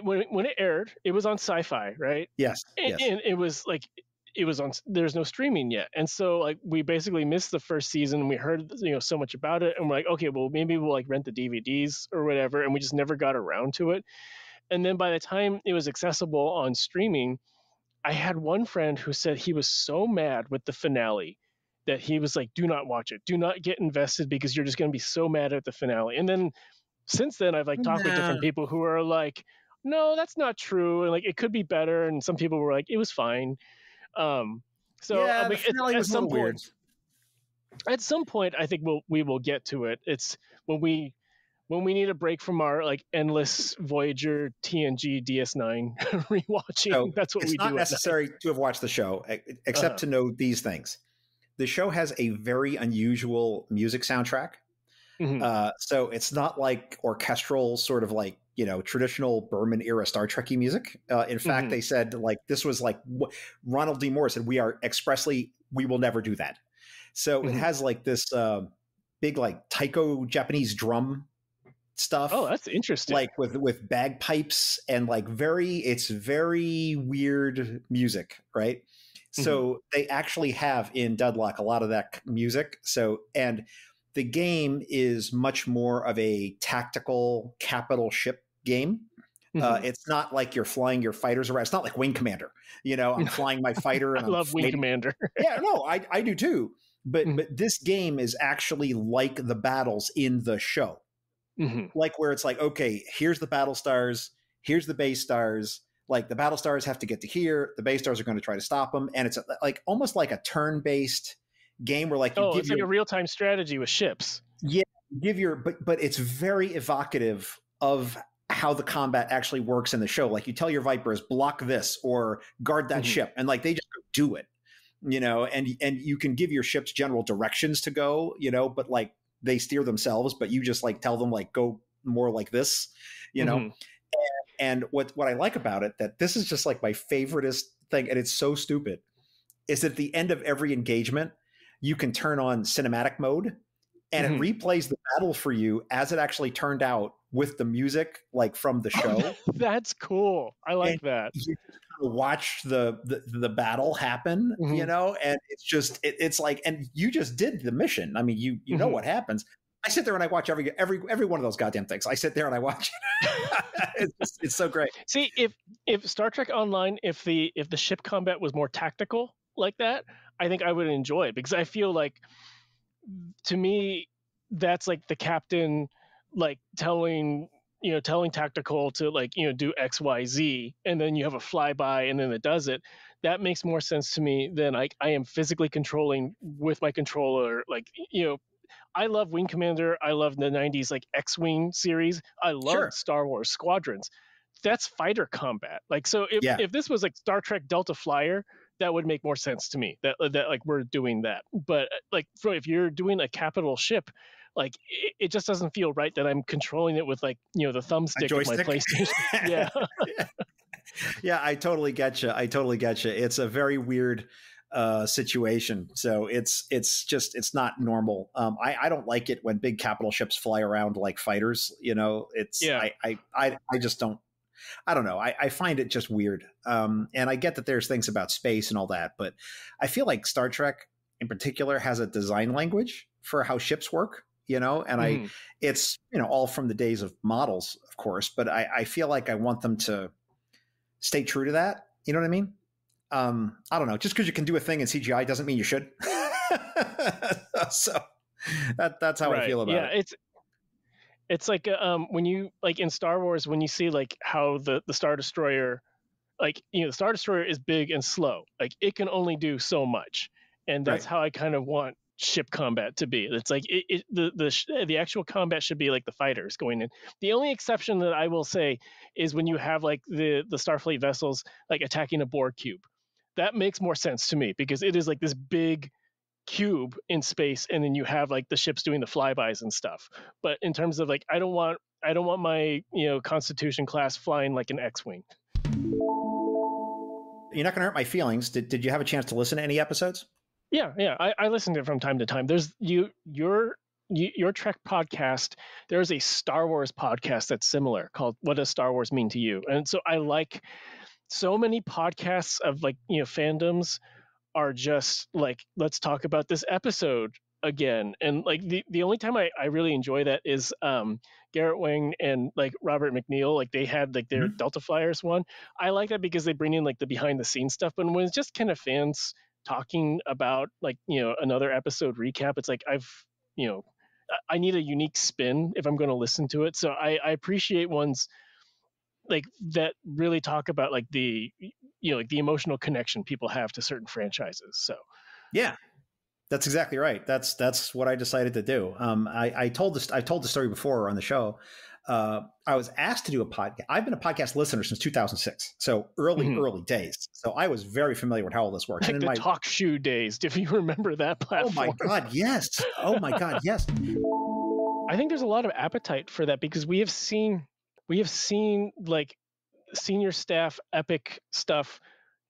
when it aired, it was on Sci-Fi, right? Yes. And it was like, it was on, there's no streaming yet. And so like we basically missed the first season, and we heard so much about it, and we're like, okay, well maybe we'll like rent the DVDs or whatever, and we just never got around to it. And then by the time it was accessible on streaming, I had one friend who said he was so mad with the finale that he was like, do not watch it, do not get invested, because you're just going to be so mad at the finale. And then since then I've like talked with different people who are like, no, that's not true, and like it could be better, and some people were like, it was fine. So yeah, I mean, at some point, at some point, I think we will get to it. It's when we need a break from our like endless Voyager TNG DS9 rewatching. So that's what we do. It's not necessary to have watched the show, except to know these things. The show has a very unusual music soundtrack. So it's not like orchestral sort of like, traditional Berman era Star Trek-y music. In fact, they said like this was like Ronald D. Moore said, we will never do that. So it has like this big like taiko Japanese drum stuff. Oh, that's interesting. Like with bagpipes and like it's very weird music, right? So they actually have in Deadlock a lot of that music. So, and the game is much more of a tactical capital ship game. It's not like you're flying your fighters around. It's not like Wing Commander. I'm flying my fighter. And I love Wing Commander. Yeah, no, I do too. But this game is actually like the battles in the show. Like where it's like, okay, here's the battle stars, here's the base stars. Like the battle stars have to get to here. The base stars are going to try to stop them. And it's like almost like a turn-based game where like it's like a real-time strategy with ships. Yeah, but it's very evocative of how the combat actually works in the show. Like you tell your Vipers, block this or guard that ship, and like they just do it, and you can give your ships general directions to go, but like they steer themselves, but you just like tell them like go more like this, And what I like about it, that this is just like my favoriteest thing, and it's so stupid, is that at the end of every engagement, you can turn on cinematic mode and it replays the battle for you as it actually turned out with the music like from the show. That's cool. I like that. You watch the battle happen, and it's just it's like, and you just did the mission. I mean, you know what happens. I sit there and I watch every one of those goddamn things. I sit there and I watch it. It's so great. See, if Star Trek Online, if the ship combat was more tactical like that, I think I would enjoy it, because I feel like, to me, that's like the captain like telling tactical to like, do X, Y, Z, and then you have a flyby and then it does it. That makes more sense to me than I am physically controlling with my controller. Like, I love Wing Commander. I love the 90s like X-Wing series. I love Star Wars Squadrons. That's fighter combat. Like, so if this was like Star Trek Delta Flyer, that would make more sense to me, that like we're doing that. But like if you're doing a capital ship, like it just doesn't feel right that I'm controlling it with like, the thumbstick of my PlayStation. Yeah. Yeah, I totally get you. It's a very weird situation. So it's not normal. I don't like it when big capital ships fly around like fighters, I just don't, I don't know. I find it just weird. And I get that there's things about space and all that, but I feel like Star Trek in particular has a design language for how ships work, and it's, all from the days of models, of course, but I feel like I want them to stay true to that. You know what I mean? I don't know. Just because you can do a thing in CGI doesn't mean you should. So that's how I feel about it. It's like when you like in Star Wars, when you see like how the Star Destroyer, like, the Star Destroyer is big and slow. Like it can only do so much, and that's how I kind of want ship combat to be. It's like the actual combat should be like the fighters going in. The only exception that I will say is when you have like the Starfleet vessels like attacking a Borg cube. That makes more sense to me, because it is like this big cube in space, and then you have like the ships doing the flybys and stuff. But in terms of like, I don't want my Constitution class flying like an X-wing. You're not going to hurt my feelings. Did you have a chance to listen to any episodes? Yeah. I listen to it from time to time. There's your Trek podcast. There's a Star Wars podcast that's similar called "What Does Star Wars Mean to You?" And so I like so many podcasts of like, fandoms are just like, let's talk about this episode again. And like the only time I really enjoy that is Garrett Wang and like Robert McNeil, like they had like their Delta Flyers one. I like that because they bring in like the behind the scenes stuff. But when it's just kind of fans talking about like, another episode recap, it's like I need a unique spin if I'm going to listen to it. So I appreciate ones like that really talk about like the like the emotional connection people have to certain franchises. So yeah, that's exactly right. That's what I decided to do. I told the story before on the show. I was asked to do a podcast. I've been a podcast listener since 2006, so early days. So I was very familiar with how all this works. Like and the Talk Shoe days. If you remember that platform. Oh my God, yes. Oh my God, yes. I think there's a lot of appetite for that because we have seen like senior staff epic stuff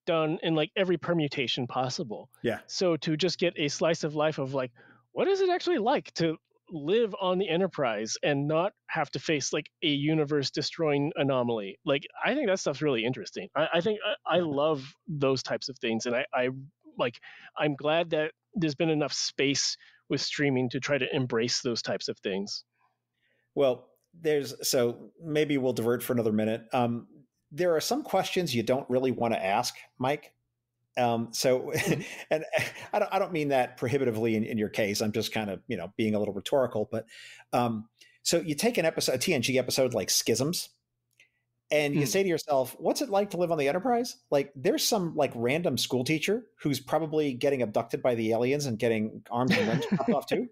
done in like every permutation possible. Yeah. So to just get a slice of life of like, what is it actually like to live on the Enterprise and not have to face like a universe destroying anomaly? Like, I think that stuff's really interesting. I think I love those types of things, and I like, I'm glad that there's been enough space with streaming to try to embrace those types of things. Well, so maybe we'll divert for another minute. There are some questions you don't really want to ask, Mike. So, and I don't mean that prohibitively in your case. I'm just kind of, being a little rhetorical, but, so you take a TNG episode like Schisms, and you say to yourself, what's it like to live on the Enterprise? Like, there's some like random school teacher who's probably getting abducted by the aliens and getting arms and limbs chopped off too.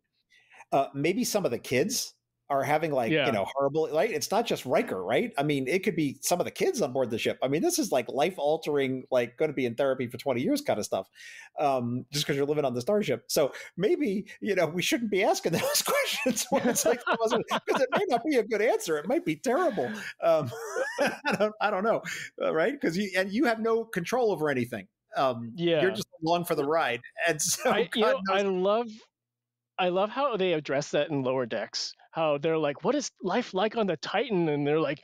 Maybe some of the kids are having like, horrible, like, it's not just Riker, right? I mean, it could be some of the kids on board the ship. I mean, this is like life altering, like going to be in therapy for 20 years kind of stuff. Just because you're living on the starship. So maybe, we shouldn't be asking those questions when it's like, because it may not be a good answer. It might be terrible. I don't know. Right. Because you have no control over anything. You're just along for the ride. And so I love how they address that in Lower Decks. How they're like, what is life like on the Titan? And they're like,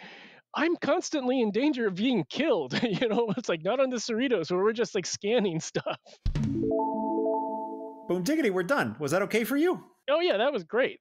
I'm constantly in danger of being killed. It's like not on the Cerritos where we're just like scanning stuff. Boom diggity, we're done. Was that okay for you? Oh yeah, that was great.